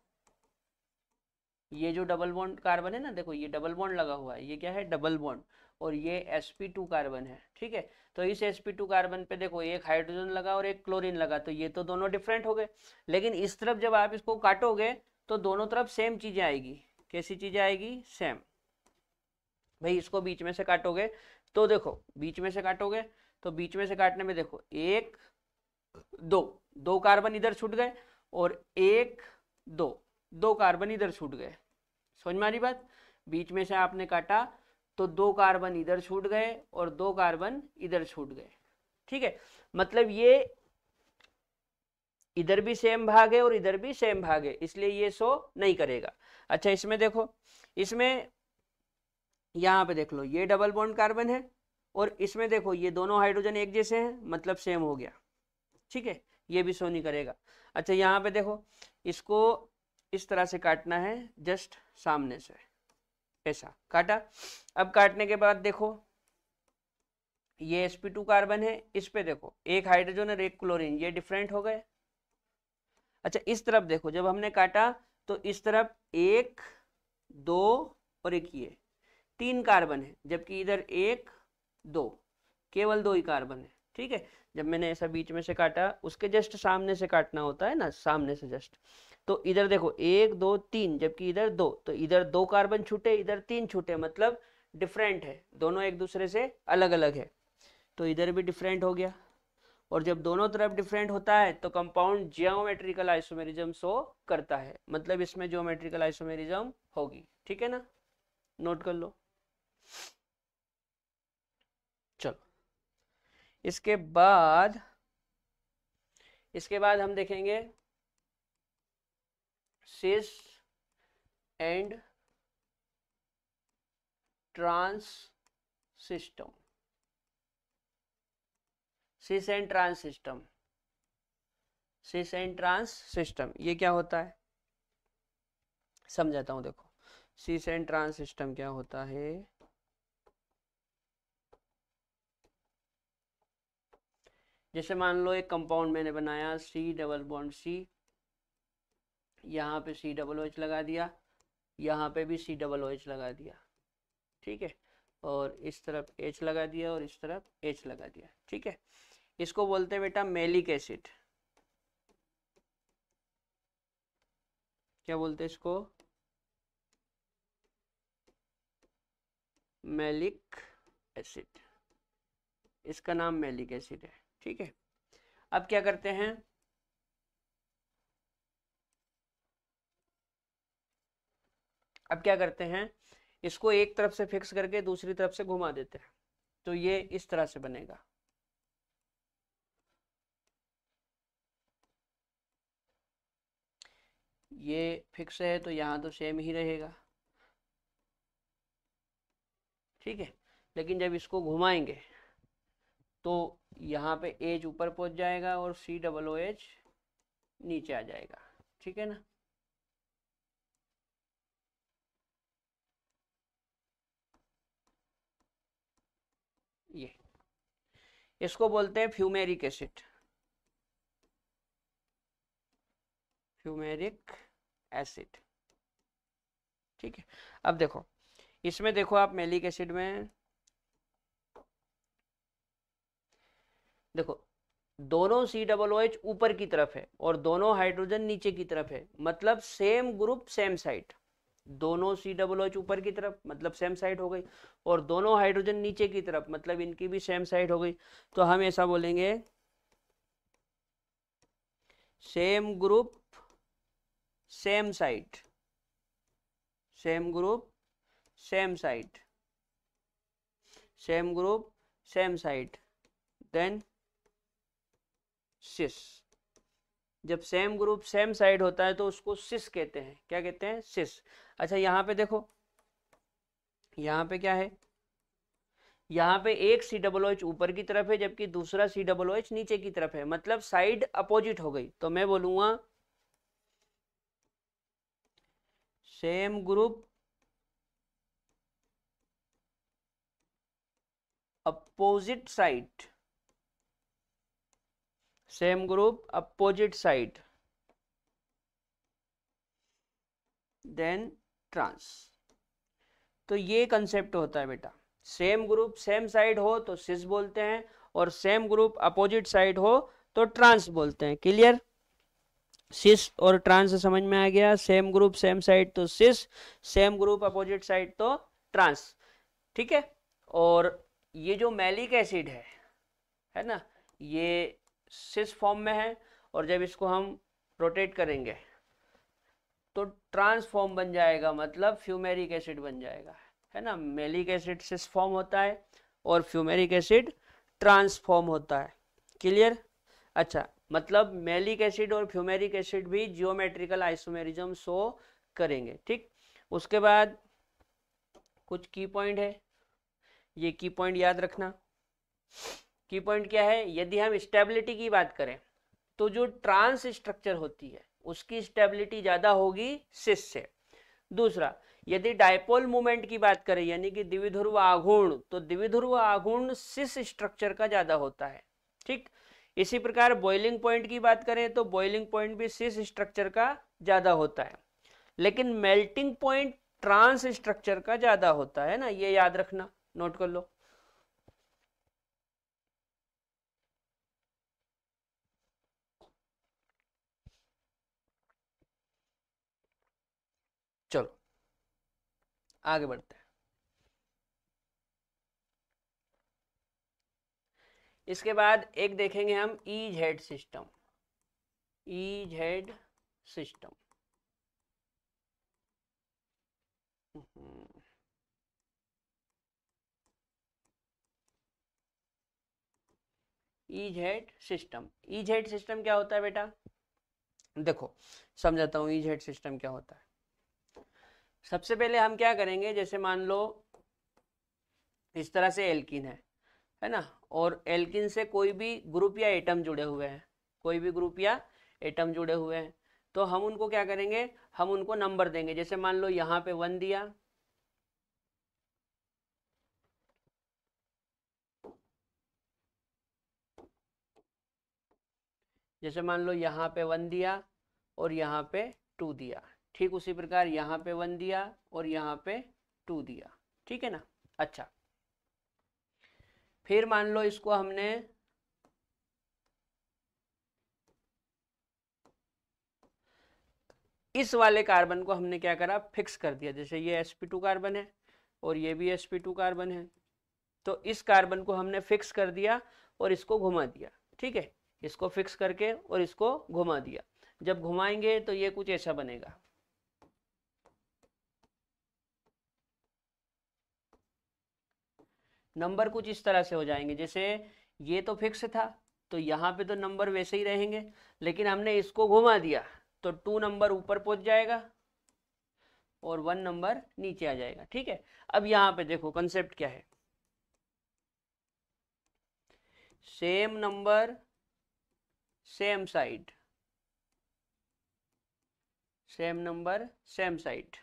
ये जो डबल बॉन्ड कार्बन है ना, देखो ये डबल बॉन्ड लगा हुआ है, ये क्या है, डबल बॉन्ड, और ये sp2 कार्बन है, ठीक है। तो इस sp2 कार्बन पे देखो एक हाइड्रोजन लगा और एक क्लोरीन लगा, तो ये तो दोनों डिफरेंट हो गए। लेकिन इस तरफ जब आप इसको काटोगे तो दोनों तरफ सेम चीजें आएगी, कैसी चीजें आएगी, सेम। भाई इसको बीच में से काटोगे तो देखो, बीच में से काटोगे तो बीच में से काटने में देखो एक दो, दो कार्बन इधर छूट गए, और एक दो, दो कार्बन इधर छूट गए, समझ में आ रही बात। बीच में से आपने काटा तो दो कार्बन इधर छूट गए और दो कार्बन इधर छूट गए, ठीक है, मतलब ये इधर भी सेम भाग है और इधर भी सेम भाग है, इसलिए ये शो नहीं करेगा। अच्छा इसमें देखो, इसमें यहाँ पे देख लो ये डबल बॉन्ड कार्बन है, और इसमें देखो ये दोनों हाइड्रोजन एक जैसे हैं, मतलब सेम हो गया, ठीक है, ये भी शो नहीं करेगा। अच्छा यहाँ पे देखो, इसको इस तरह से काटना है, जस्ट सामने से ऐसा काटा। अब काटने के बाद देखो ये sp2 कार्बन है, इस पे देखो एक हाइड्रोजन और एक क्लोरीन, ये डिफरेंट हो गए। अच्छा इस तरफ देखो, जब हमने काटा तो इस तरफ एक दो और एक ये तीन कार्बन है, जबकि इधर एक दो, केवल दो ही कार्बन है, ठीक है। जब मैंने ऐसा बीच में से काटा, उसके जस्ट सामने से काटना होता है ना, सामने से जस्ट, तो इधर देखो एक दो तीन, जबकि इधर दो, तो इधर दो कार्बन छूटे इधर तीन छूटे, मतलब डिफरेंट है, दोनों एक दूसरे से अलग अलग है, तो इधर भी डिफरेंट हो गया। और जब दोनों तरफ डिफरेंट होता है तो कंपाउंड जियोमेट्रिकल आइसोमेरिज्म शो करता है, मतलब इसमें जियोमेट्रिकल आइसोमेरिज्म होगी, ठीक है ना, नोट कर लो। चलो इसके बाद हम देखेंगे cis and trans system. Cis and trans system, cis and trans system, ये क्या होता है समझाता हूं। देखो सिस एंड ट्रांस सिस्टम क्या होता है, जैसे मान लो एक कंपाउंड मैंने बनाया C डबल बॉन्ड C, यहाँ पे C डबल OH लगा दिया, यहाँ पे भी C डबल OH लगा दिया, ठीक है, और इस तरफ H लगा दिया और इस तरफ H लगा दिया, ठीक है। इसको बोलते हैं बेटा मैलिक एसिड, क्या बोलते हैं इसको, मैलिक एसिड, इसका नाम मैलिक एसिड है, ठीक है। अब क्या करते हैं, अब क्या करते हैं, इसको एक तरफ से फिक्स करके दूसरी तरफ से घुमा देते हैं, तो ये इस तरह से बनेगा। ये फिक्स है तो यहाँ तो सेम ही रहेगा, ठीक है। लेकिन जब इसको घुमाएंगे तो यहाँ पे एच ऊपर पहुंच जाएगा और COOH नीचे आ जाएगा, ठीक है ना। ये इसको बोलते हैं फ्यूमेरिक एसिड, फ्यूमेरिक एसिड, ठीक है। अब देखो इसमें, देखो आप मैलिक एसिड में देखो दोनों COOH ऊपर की तरफ है और दोनों हाइड्रोजन नीचे की तरफ है, मतलब सेम ग्रुप सेम साइड। दोनों COOH ऊपर की तरफ मतलब सेम साइड हो गई, और दोनों हाइड्रोजन नीचे की तरफ मतलब इनकी भी सेम साइड हो गई। तो हम ऐसा बोलेंगे same group same side, same group same side, same group same side, then cis. जब सेम ग्रुप सेम साइड होता है तो उसको सिस कहते हैं। क्या कहते हैं? सिस। अच्छा यहाँ पे देखो, यहाँ पे क्या है, यहाँ पे एक COOH ऊपर की तरफ है जबकि दूसरा COOH नीचे की तरफ है, मतलब साइड अपोजिट हो गई। तो मैं बोलूंगा same group opposite side, same group opposite side, then trans. तो ये कंसेप्ट होता है बेटा, सेम ग्रुप सेम साइड हो तो सिस बोलते हैं, और सेम ग्रुप अपोजिट साइड हो तो ट्रांस बोलते हैं। क्लियर? सिस और ट्रांस समझ में आ गया। सेम ग्रुप सेम साइड तो सिस, सेम ग्रुप अपोजिट साइड तो ट्रांस, ठीक है। और ये जो मैलिक एसिड है ना, ये सिस फॉर्म में है, और जब इसको हम रोटेट करेंगे तो ट्रांसफॉर्म बन जाएगा, मतलब फ्यूमेरिक एसिड बन जाएगा, है ना। मैलिक एसिड सिस फॉर्म होता है और फ्यूमेरिक एसिड ट्रांसफॉर्म होता है। क्लियर? अच्छा, मतलब मैलिक एसिड और फ्यूमेरिक एसिड भी जियोमेट्रिकल आइसोमेरिज्म शो करेंगे, ठीक। उसके बाद कुछ की पॉइंट है, ये की पॉइंट याद रखना। की पॉइंट क्या है? यदि हम स्टेबिलिटी की बात करें तो जो ट्रांस स्ट्रक्चर होती है उसकी स्टेबिलिटी ज्यादा होगी सिस से। दूसरा, यदि डायपोल मोमेंट की बात करें यानी कि द्विध्रुव आघूर्ण, तो द्विध्रुव आघूर्ण सिस स्ट्रक्चर का ज्यादा होता है, ठीक। इसी प्रकार बॉइलिंग पॉइंट की बात करें तो बॉइलिंग पॉइंट भी सिस स्ट्रक्चर का ज्यादा होता है, लेकिन मेल्टिंग पॉइंट ट्रांस स्ट्रक्चर का ज्यादा होता है ना, ये याद रखना, नोट कर लो। चलो आगे बढ़ते हैं। इसके बाद एक देखेंगे हम EZ system, EZ system. EZ system, EZ system क्या होता है बेटा? देखो समझाता हूँ EZ सिस्टम क्या होता है। सबसे पहले हम क्या करेंगे, जैसे मान लो इस तरह से एल्कीन है ना, और एल्कीन से कोई भी ग्रुप या एटम जुड़े हुए हैं, कोई भी ग्रुप या एटम जुड़े हुए हैं, तो हम उनको क्या करेंगे, हम उनको नंबर देंगे। जैसे मान लो यहाँ पे 1 दिया, जैसे मान लो यहाँ पे 1 दिया और यहाँ पे 2 दिया, ठीक उसी प्रकार यहाँ पे 1 दिया और यहाँ पे 2 दिया, ठीक है ना। अच्छा, फिर मान लो इसको हमने इस वाले कार्बन को हमने क्या करा, फिक्स कर दिया। जैसे ये sp2 कार्बन है और ये भी sp2 कार्बन है, तो इस कार्बन को हमने फिक्स कर दिया और इसको घुमा दिया, ठीक है। इसको फिक्स करके और इसको घुमा दिया। जब घुमाएंगे तो ये कुछ ऐसा बनेगा, नंबर कुछ इस तरह से हो जाएंगे, जैसे ये तो फिक्स था तो यहाँ पे तो नंबर वैसे ही रहेंगे, लेकिन हमने इसको घुमा दिया तो 2 नंबर ऊपर पहुंच जाएगा और 1 नंबर नीचे आ जाएगा। ठीक है, अब यहाँ पे देखो कंसेप्ट क्या है, same number same side, same number same side,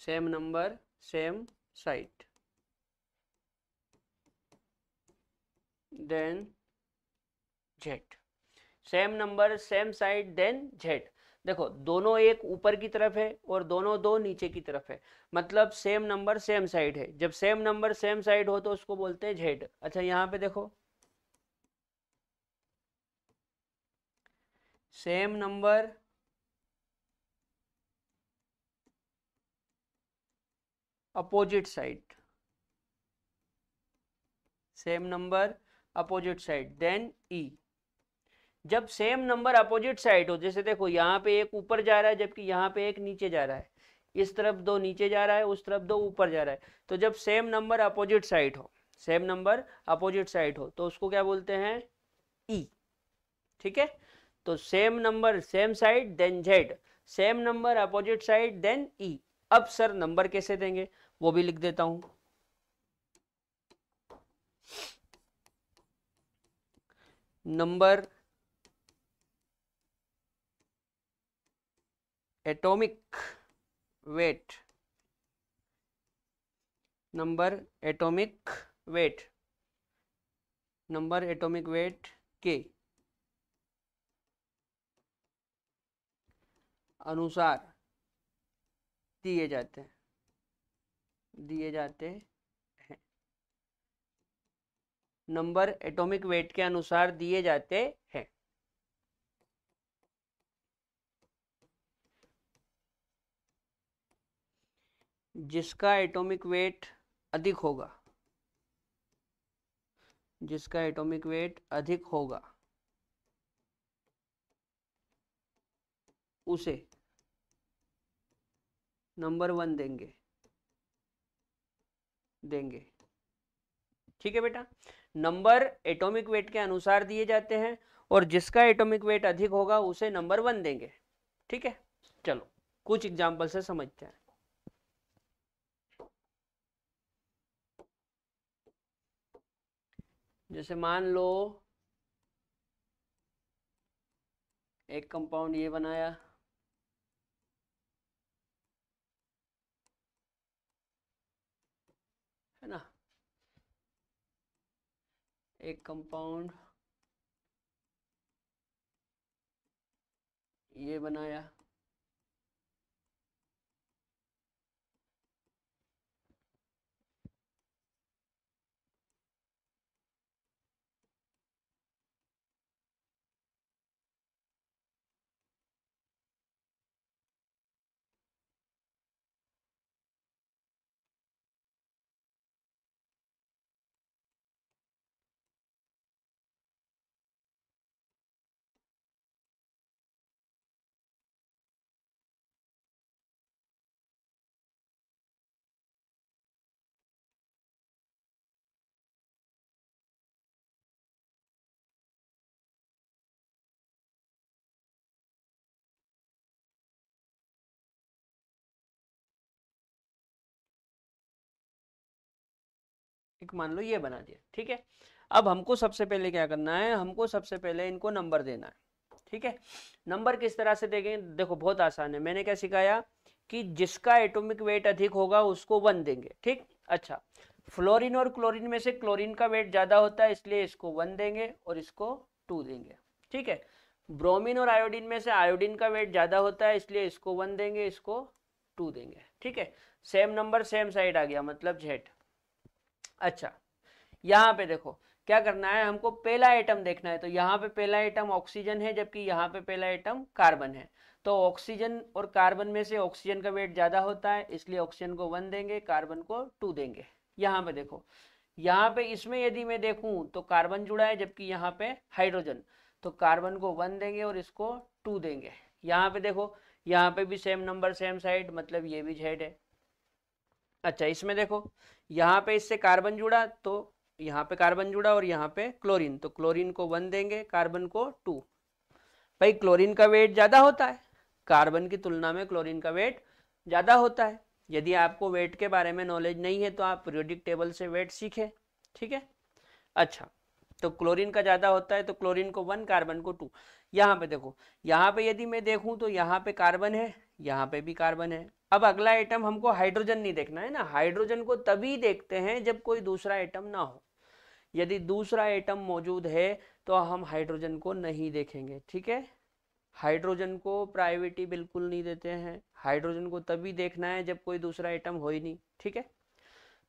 same number same side, then Z, same number same side then Z. देखो दोनों एक ऊपर की तरफ है और दोनों दो नीचे की तरफ है, मतलब सेम नंबर सेम साइड है। जब सेम नंबर सेम साइड हो तो उसको बोलते हैं जेड। अच्छा यहाँ पे देखो, same number opposite side, same number opposite side then E. जब सेम नंबर अपोजिट साइड हो, जैसे देखो यहाँ पे एक ऊपर जा रहा है जबकि यहाँ पे एक नीचे जा रहा है, इस तरफ दो नीचे जा रहा है, उस तरफ दो ऊपर जा रहा है, तो जब सेम नंबर अपोजिट साइड हो, सेम नंबर अपोजिट साइड हो तो उसको क्या बोलते हैं, ई। ठीक है, तो same number same side then Z, same number opposite side then E. अब सर नंबर कैसे देंगे वो भी लिख देता हूं, number atomic weight, number atomic weight, number atomic weight के अनुसार दिए जाते हैं, दिए जाते हैं, नंबर एटॉमिक वेट के अनुसार दिए जाते हैं। जिसका एटॉमिक वेट अधिक होगा, जिसका एटॉमिक वेट अधिक होगा उसे नंबर 1 देंगे, देंगे। ठीक है बेटा, नंबर एटॉमिक वेट के अनुसार दिए जाते हैं और जिसका एटॉमिक वेट अधिक होगा उसे नंबर 1 देंगे। ठीक है, चलो कुछ एग्जांपल से समझते हैं। जैसे मान लो एक कंपाउंड ये बनाया, है ना, एक कंपाउंड ये बनाया, एक मान लो ये बना दिया। ठीक है, अब हमको सबसे पहले क्या करना है, हमको सबसे पहले इनको नंबर देना है। ठीक है, नंबर किस तरह से देंगे, देखो बहुत आसान है, मैंने क्या सिखाया कि जिसका एटॉमिक वेट अधिक होगा उसको 1 देंगे। ठीक, अच्छा फ्लोरीन और क्लोरीन में से क्लोरीन का वेट ज्यादा होता है इसलिए इसको 1 देंगे और इसको 2 देंगे। ठीक है, ब्रोमीन और आयोडीन में से आयोडीन का वेट ज्यादा होता है इसलिए इसको 1 देंगे, इसको 2 देंगे। ठीक है, सेम नंबर सेम साइड आ गया मतलब जेड। अच्छा यहाँ पे देखो क्या करना है, हमको पहला एटम देखना है, तो यहाँ पे पहला एटम ऑक्सीजन है जबकि यहाँ पे पहला एटम कार्बन है, तो ऑक्सीजन और कार्बन में से ऑक्सीजन का वेट ज्यादा होता है इसलिए ऑक्सीजन को 1 देंगे, कार्बन को 2 देंगे। यहाँ पे देखो, यहाँ पे इसमें यदि मैं देखूं तो कार्बन जुड़ा है जबकि यहाँ पे हाइड्रोजन, तो कार्बन को 1 देंगे और इसको 2 देंगे। यहाँ पे देखो, यहाँ पे भी सेम नंबर सेम साइड मतलब ये भी जेड है। अच्छा, इसमें देखो यहाँ पे इससे कार्बन जुड़ा तो यहाँ पे कार्बन जुड़ा और यहाँ पे क्लोरीन, तो क्लोरीन को 1 देंगे, कार्बन को 2। भाई क्लोरीन का वेट ज्यादा होता है, कार्बन की तुलना में क्लोरीन का वेट ज्यादा होता है। यदि आपको वेट के बारे में नॉलेज नहीं है तो आप पीरियोडिक टेबल से वेट सीखें, ठीक है। अच्छा, तो क्लोरीन का ज्यादा होता है तो क्लोरीन को 1, कार्बन को 2। यहाँ पे देखो, यहाँ पे यदि मैं देखूं तो यहाँ पे कार्बन है, यहाँ पे भी कार्बन है। अब अगला आइटम हमको हाइड्रोजन नहीं देखना है ना, हाइड्रोजन को तभी देखते हैं जब कोई दूसरा आइटम ना हो। यदि दूसरा एटम मौजूद है तो हम हाइड्रोजन को नहीं देखेंगे, ठीक है। हाइड्रोजन को प्रायोरिटी बिल्कुल नहीं देते हैं, हाइड्रोजन को तभी देखना है जब कोई दूसरा एटम हो ही नहीं, ठीक है।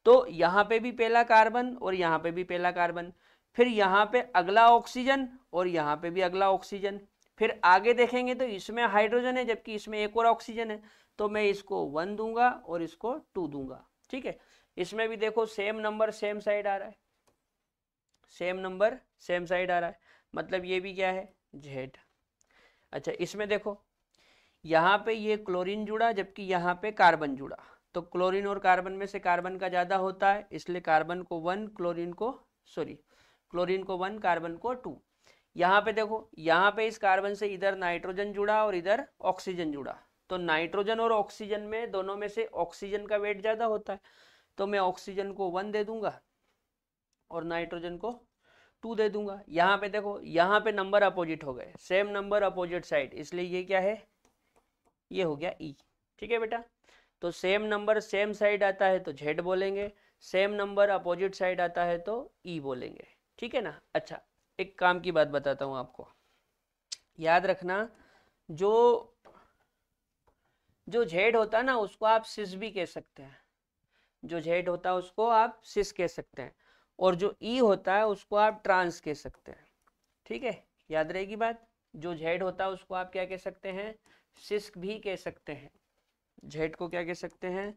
तो यहाँ पे भी पहला कार्बन और यहाँ पे भी पहला कार्बन, फिर यहाँ पे अगला ऑक्सीजन और यहाँ पे भी अगला ऑक्सीजन, फिर आगे देखेंगे तो इसमें हाइड्रोजन है जबकि इसमें एक और ऑक्सीजन है, तो मैं इसको 1 दूंगा और इसको 2 दूंगा, ठीक है। इसमें भी देखो सेम नंबर सेम साइड आ रहा है, सेम नंबर सेम साइड आ रहा है, मतलब ये भी क्या है, जेड। अच्छा, इसमें देखो यहाँ पे ये क्लोरीन जुड़ा जबकि यहाँ पे कार्बन जुड़ा, तो क्लोरीन और कार्बन में से कार्बन का ज्यादा होता है, इसलिए कार्बन को 1, क्लोरीन को 1, कार्बन को 2। यहाँ पे देखो, यहाँ पे इस कार्बन से इधर नाइट्रोजन जुड़ा और इधर ऑक्सीजन जुड़ा, तो नाइट्रोजन और ऑक्सीजन में दोनों में से ऑक्सीजन का वेट ज्यादा होता है, तो मैं ऑक्सीजन को 1 दे दूंगा और नाइट्रोजन को 2 दे दूंगा। यहाँ पे देखो, यहाँ पे नंबर अपोजिट हो गए, सेम नंबर अपोजिट साइड, इसलिए ये क्या है, ये हो गया ई, ठीक है बेटा। तो सेम नंबर सेम साइड आता है तो जेड बोलेंगे, सेम नंबर अपोजिट साइड आता है तो ई बोलेंगे, ठीक है ना। अच्छा, एक काम की बात बताता हूँ आपको, याद रखना, जो जो जेड होता है ना उसको आप सिस भी कह सकते हैं, जो जेड होता है उसको आप सिस कह सकते हैं, और जो ई होता है उसको आप ट्रांस कह सकते हैं, ठीक है। याद रहेगी बात, जो जेड होता है उसको आप क्या कह सकते हैं, सिस भी कह सकते हैं, जेड को क्या कह सकते हैं,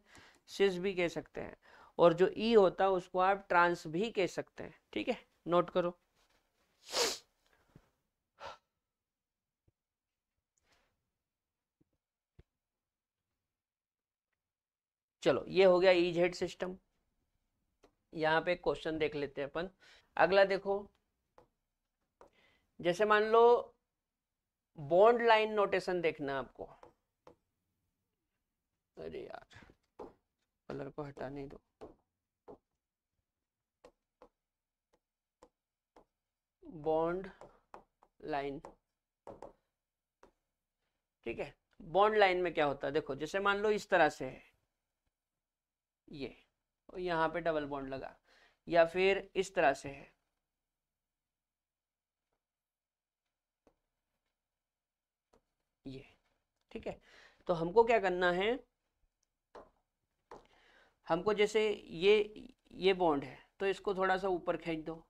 सिस भी कह सकते हैं, और जो ई होता है उसको आप ट्रांस भी कह सकते हैं, ठीक है। नोट करो। चलो, ये हो गया ई जेड सिस्टम। यहाँ पे क्वेश्चन देख लेते हैं अपन। अगला देखो, जैसे मान लो बॉन्ड लाइन नोटेशन देखना आपको, अरे यार कलर को हटा नहीं दो, बॉन्ड लाइन, ठीक है। बॉन्ड लाइन में क्या होता है, देखो जैसे मान लो इस तरह से है ये, और यहाँ पे डबल बॉन्ड लगा, या फिर इस तरह से है ये, ठीक है। तो हमको क्या करना है, हमको जैसे ये बॉन्ड है तो इसको थोड़ा सा ऊपर खींच दो,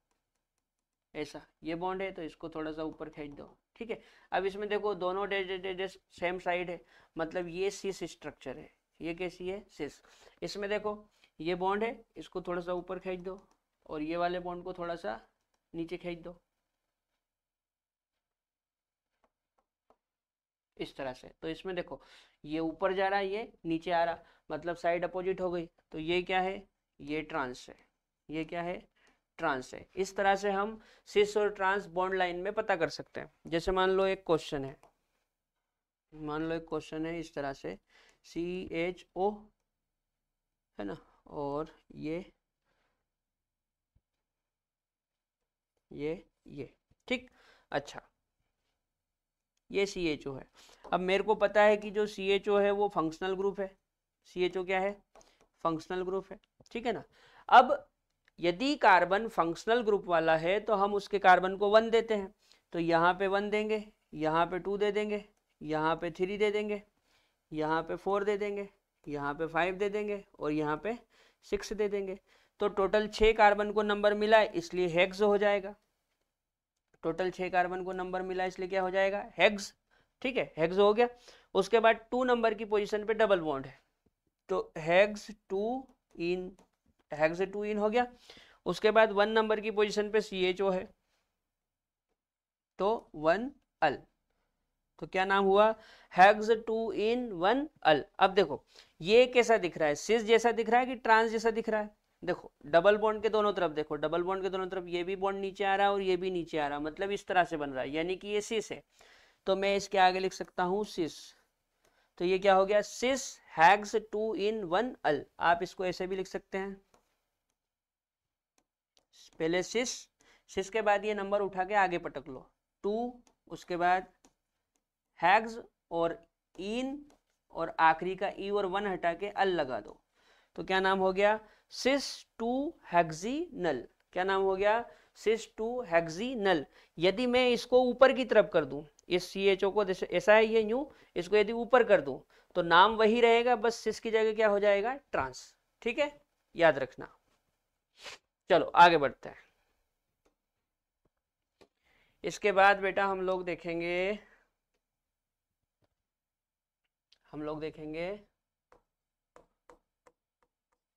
ऐसा, ये बॉन्ड है तो इसको थोड़ा सा ऊपर खींच दो, ठीक है। अब इसमें देखो दोनों डैश सेम साइड है, मतलब ये सिस स्ट्रक्चर है, ये कैसी है, सिस। इसमें देखो ये बॉन्ड है, इसको थोड़ा सा ऊपर खींच दो और ये वाले बॉन्ड को थोड़ा सा नीचे खींच दो, इस तरह से। तो इसमें देखो ये ऊपर जा रहा है, ये नीचे आ रहा, मतलब साइड अपोजिट हो गई, तो ये क्या है, ये ट्रांस है, ये क्या है, ट्रांस है। इस तरह से हम सिस और ट्रांस बॉन्ड लाइन में पता कर सकते हैं। जैसे मान लो एक क्वेश्चन है, मान लो एक क्वेश्चन है इस तरह से, CHO है ना, और ये ठीक। अच्छा, ये CHO है। अब मेरे को पता है कि जो CHO है वो फंक्शनल ग्रुप है, CHO क्या है, फंक्शनल ग्रुप है, ठीक है ना। अब यदि कार्बन फंक्शनल ग्रुप वाला है तो हम उसके कार्बन को 1 देते हैं, तो यहाँ पे 1 देंगे, यहाँ पे 2 दे देंगे, यहाँ पे 3 दे देंगे, यहाँ पे 4 दे देंगे, यहाँ पे 5 दे देंगे और यहाँ पे 6 दे देंगे। तो टोटल 6 कार्बन को नंबर मिला है इसलिए हेक्स हो जाएगा, टोटल 6 कार्बन को नंबर मिला इसलिए क्या हो जाएगा, हेक्स, ठीक है, हेक्स हो गया। उसके बाद 2 नंबर की पोजीशन पे डबल बॉन्ड है, तो हेक्स 2 इन, हेक्स 2 इन हो गया। उसके बाद 1 नंबर की पोजीशन पे CHO है तो 1 अल, तो क्या नाम हुआ, हेक्स 2 इन 1 अल। अब देखो ये कैसा दिख रहा है, सिस जैसा दिख रहा है कि ट्रांस जैसा दिख रहा है। देखो डबल बॉन्ड के दोनों तरफ, देखो डबल बॉन्ड के दोनों तरफ ये भी बॉन्ड नीचे आ रहा है और ये भी नीचे आ रहा है, मतलब इस तरह से बन रहा है, यानी कि ये सिस है। तो मैं इसके आगे लिख सकता हूं सिस। तो ये क्या हो गया, सिस हैग्स 2 इन 1 अल। आप इसको ऐसे भी लिख सकते हैं, पहले सिस, सिस के बाद ये नंबर उठा के आगे पटक लो 2, उसके बाद हैग्स और इन, और आखिरी का ई और 1 हटा के अल लगा दो। तो क्या नाम हो गया, सिस 2 हेक्सिनल। क्या नाम हो गया, सिस 2 हेक्सिनल। यदि मैं इसको ऊपर की तरफ कर दूं, इस CHO को ऐसा है ये न्यू, इसको यदि ऊपर कर दूं तो नाम वही रहेगा, बस सिस की जगह क्या हो जाएगा, ट्रांस। ठीक है, याद रखना। चलो आगे बढ़ते हैं। इसके बाद बेटा हम लोग देखेंगे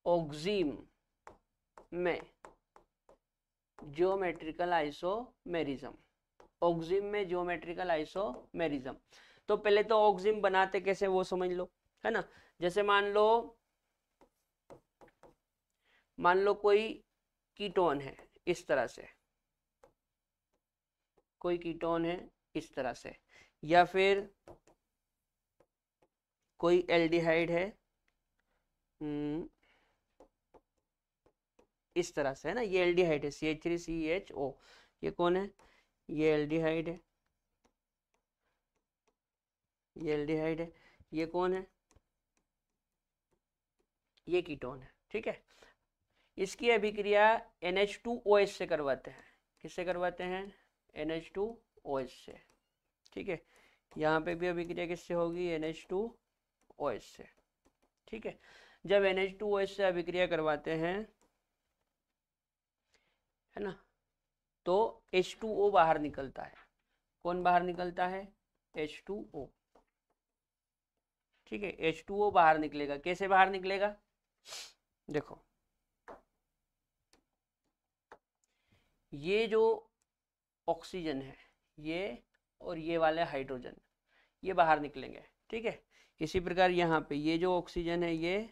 ऑक्सीम में ज्योमेट्रिकल आइसोमेरिज्म। ऑक्सीम में ज्योमेट्रिकल आइसोमेरिज्म। तो पहले तो ऑक्सीम बनाते कैसे वो समझ लो, है ना। जैसे मान लो कोई कीटोन है इस तरह से, कोई कीटोन है इस तरह से, या फिर कोई एल्डिहाइड है इस तरह से, है ना। ये एल्डिहाइड है CH3CHO, ये कौन है, ये एल्डिहाइड है, ये एल्डिहाइड है, ये कौन है, ये कीटोन है। ठीक है, इसकी अभिक्रिया NH2OH से करवाते हैं। किससे करवाते हैं, NH2OH से। ठीक है, यहाँ पे भी अभिक्रिया किससे होगी, NH2OH से। ठीक है, जब NH2OH से अभिक्रिया करवाते हैं, है ना, तो H2O बाहर निकलता है। कौन बाहर निकलता है, H2O। ठीक है, H2O बाहर निकलेगा। कैसे बाहर निकलेगा, देखो ये जो ऑक्सीजन है, ये और ये वाले हाइड्रोजन, ये बाहर निकलेंगे। ठीक है, इसी प्रकार यहाँ पे ये जो ऑक्सीजन है ये,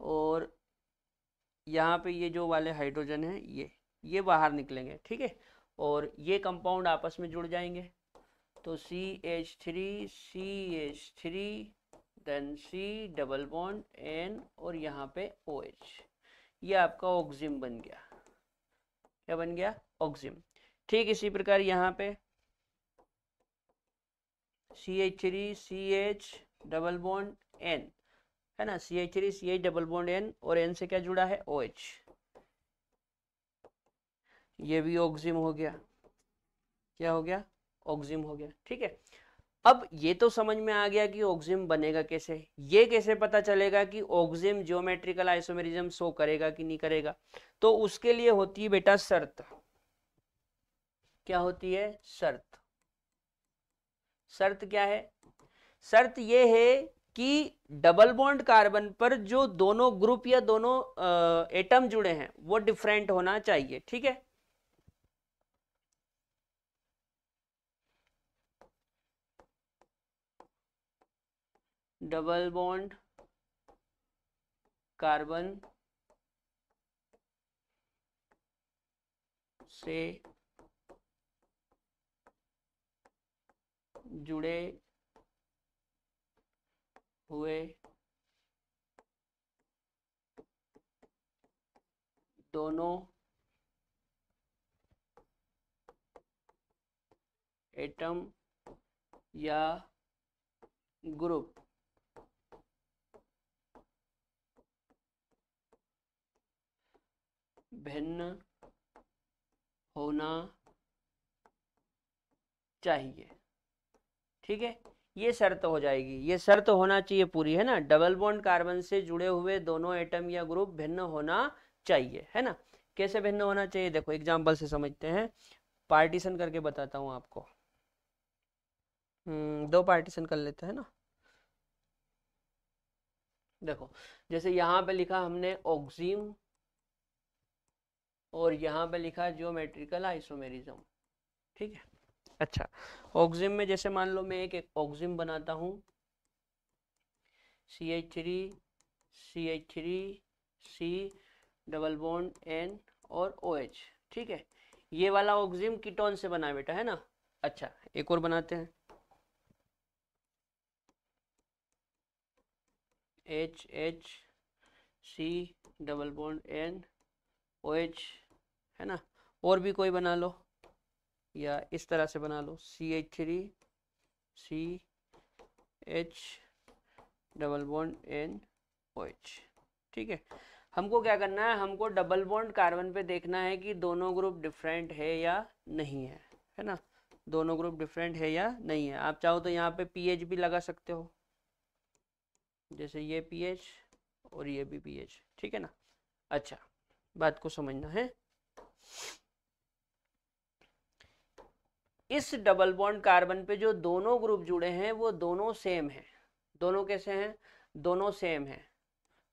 और यहाँ पे ये जो वाले हाइड्रोजन है ये बाहर निकलेंगे। ठीक है, और ये कंपाउंड आपस में जुड़ जाएंगे। तो CH3 then C double bond N और यहाँ पे OH, ये आपका ऑक्सीम बन गया। क्या बन गया, ऑक्सीम। ठीक इसी प्रकार यहाँ पे CH3CH डबल बॉन्ड N, है ना, CH3CH डबल बॉन्ड N और N से क्या जुड़ा है, OH, ये भी ऑक्सीम हो गया। क्या हो गया, ऑक्सीम हो गया। ठीक है, अब ये तो समझ में आ गया कि ऑक्सीम बनेगा कैसे। ये कैसे पता चलेगा कि ऑक्सीम ज्योमेट्रिकल आइसोमेरिज्म शो करेगा कि नहीं करेगा, तो उसके लिए होती है बेटा शर्त। क्या होती है, शर्त। शर्त क्या है, शर्त ये है कि डबल बॉन्ड कार्बन पर जो दोनों ग्रुप या दोनों एटम जुड़े हैं वो डिफरेंट होना चाहिए। ठीक है, डबल बॉन्ड कार्बन से जुड़े हुए दोनों एटम या ग्रुप भिन्न होना चाहिए। ठीक है, ये शर्त हो जाएगी, ये शर्त होना चाहिए पूरी, है ना। डबल बॉन्ड कार्बन से जुड़े हुए दोनों एटम या ग्रुप भिन्न होना चाहिए, है ना। कैसे भिन्न होना चाहिए, देखो एग्जांपल से समझते हैं, पार्टीशन करके बताता हूं आपको। दो पार्टीशन कर लेते हैं ना। देखो जैसे यहाँ पे लिखा हमने ऑक्सीम और यहाँ पे लिखा ज्योमेट्रिकल आइसोमेरिज्म। ठीक है अच्छा, ऑक्सिम में जैसे मान लो मैं एक ऑक्सिम बनाता हूँ, CH3 CH3 C double bond N और OH, ठीक है। ये वाला ऑक्सिम कीटोन से बना है बेटा, है ना। अच्छा, एक और बनाते हैं, HHC double bond N OH, है ना। और भी कोई बना लो, या इस तरह से बना लो, CH3 CH double bond NOH, ठीक है। हमको क्या करना है, हमको डबल बॉन्ड कार्बन पे देखना है कि दोनों ग्रुप डिफरेंट है या नहीं है ना। दोनों ग्रुप डिफरेंट है या नहीं है। आप चाहो तो यहाँ पे पीएच भी लगा सकते हो, जैसे ये पीएच और ये भी पीएच, ठीक है ना। अच्छा, बात को समझना है। इस डबल बॉन्ड कार्बन पे जो दोनों ग्रुप जुड़े हैं वो दोनों सेम हैं। दोनों कैसे हैं, दोनों सेम हैं।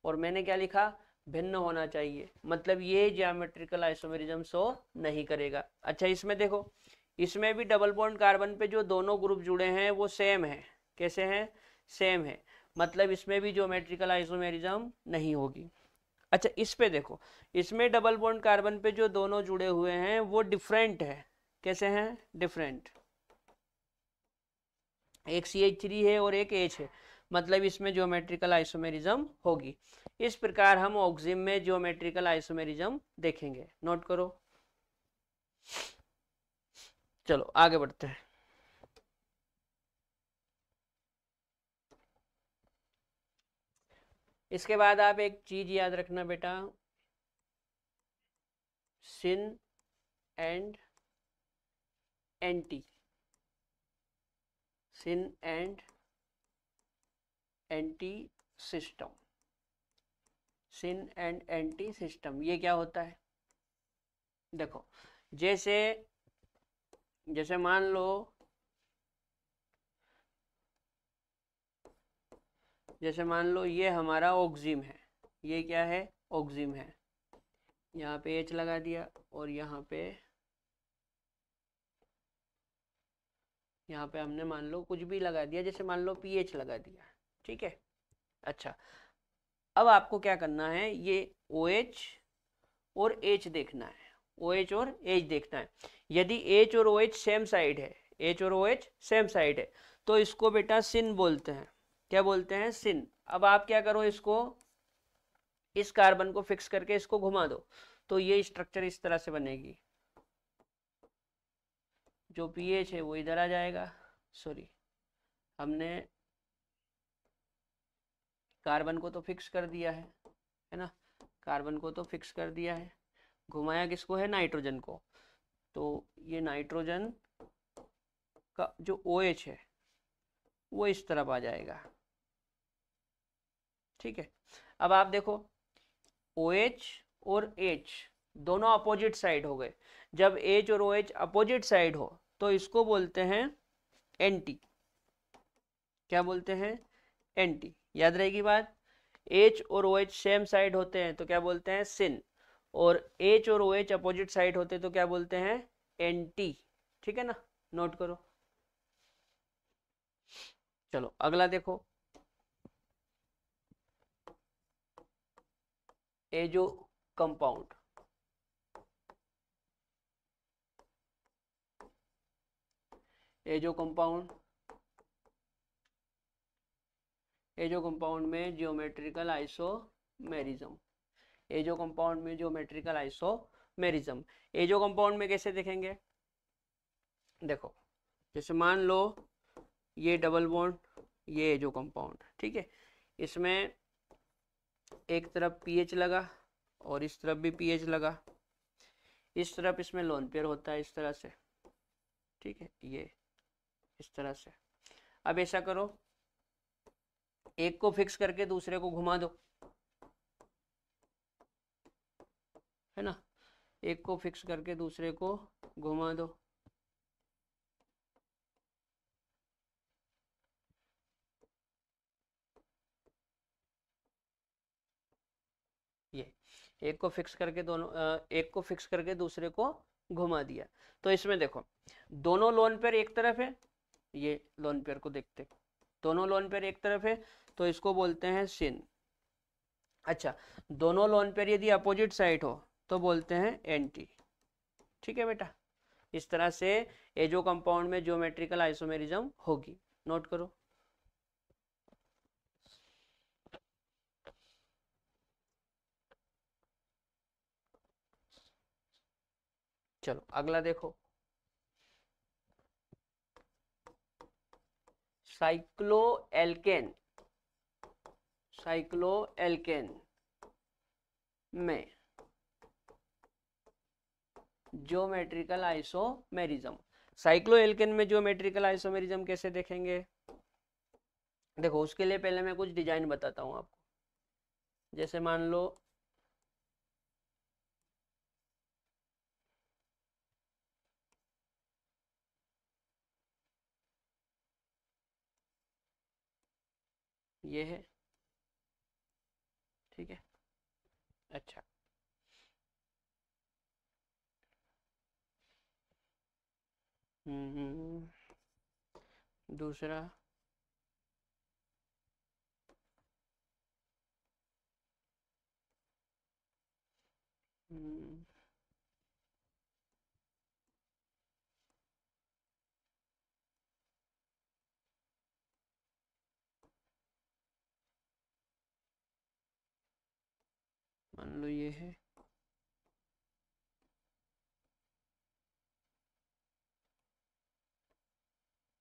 और मैंने क्या लिखा, भिन्न होना चाहिए, मतलब ये ज्योमेट्रिकल आइसोमेरिज्म शो नहीं करेगा। अच्छा, इसमें देखो, इसमें भी डबल बॉन्ड कार्बन पे जो दोनों ग्रुप जुड़े हैं वो सेम है। कैसे हैं, सेम है, मतलब इसमें भी ज्योमेट्रिकल आइसोमेरिज्म नहीं होगी। अच्छा, इस पे देखो, इसमें डबल बॉन्ड कार्बन पे जो दोनों जुड़े हुए हैं वो डिफरेंट है। कैसे हैं, डिफरेंट। एक CH3 है और एक H है, मतलब इसमें ज्योमेट्रिकल आइसोमेरिज्म होगी। इस प्रकार हम ऑक्सिम में ज्योमेट्रिकल आइसोमेरिज्म देखेंगे। नोट करो। चलो आगे बढ़ते हैं। इसके बाद आप एक चीज याद रखना बेटा, syn and anti, syn and anti system, syn and anti system, ये क्या होता है। देखो, जैसे जैसे मान लो, जैसे मान लो ये हमारा ऑक्सिम है, ये क्या है, ऑक्सिम है। यहाँ पे H लगा दिया और यहाँ पे हमने मान लो कुछ भी लगा दिया, जैसे मान लो पीएच लगा दिया, ठीक है। अच्छा, अब आपको क्या करना है, ये OH और H देखना है, OH और H देखना है। यदि H और OH सेम साइड है, H और OH सेम साइड है, तो इसको बेटा सिन बोलते हैं। क्या बोलते हैं, सिन। अब आप क्या करो, इसको, इस कार्बन को फिक्स करके इसको घुमा दो, तो ये स्ट्रक्चर इस तरह से बनेगी। जो पीएच है वो इधर आ जाएगा, सॉरी, हमने कार्बन को तो फिक्स कर दिया है ना, कार्बन को तो फिक्स कर दिया है, घुमाया किसको है, नाइट्रोजन को। तो ये नाइट्रोजन का जो OH है वो इस तरफ आ जाएगा, ठीक है। अब आप देखो, OH और H दोनों अपोजिट साइड हो गए। जब H और OH अपोजिट साइड हो तो इसको बोलते हैं एंटी। क्या बोलते हैं, एंटी। याद रहेगी बात। H और OH सेम साइड होते हैं तो क्या बोलते हैं, सिन। और H और OH अपोजिट साइड होते हैं तो क्या बोलते हैं, एंटी। ठीक है ना, नोट करो। चलो अगला देखो, azo compound, azo compound, azo compound में जियोमेट्रिकल आइसोमेरिज्म, एजो कंपाउंड में जियोमेट्रिकल आइसोमेरिज्म। एजो कंपाउंड में कैसे देखेंगे, देखो, जैसे मान लो ये डबल बॉन्ड, ये एजो कंपाउंड, ठीक है। इसमें एक तरफ पीएच लगा और इस तरफ भी पीएच लगा, इस तरफ इसमें लोन पेयर होता है इस तरह से, ठीक है, ये इस तरह से। अब ऐसा करो, एक को फिक्स करके दूसरे को घुमा दो, है ना, एक को फिक्स करके दूसरे को घुमा दो। ये एक को फिक्स करके दोनों, एक को फिक्स करके दूसरे को घुमा दिया। तो इसमें देखो दोनों लोन पेयर एक तरफ है, ये लोन पेयर को देखते, दोनों लोन पेयर एक तरफ है तो इसको बोलते हैं सिन। अच्छा, दोनों लोन पेयर यदि अपोजिट साइड हो तो बोलते हैं एंटी। ठीक है बेटा, इस तरह से एजो कंपाउंड में ज्योमेट्रिकल आइसोमेरिज्म होगी, नोट करो। चलो अगला देखो, साइक्लोएल्केन। साइक्लोएल्केन में ज्योमेट्रिकल आइसोमेरिज्म। साइक्लोएल्केन में ज्योमेट्रिकल आइसोमेरिज्म कैसे देखेंगे? देखो उसके लिए पहले मैं कुछ डिजाइन बताता हूं आपको। जैसे मान लो ये है, ठीक है। अच्छा, दूसरा मान लो ये है,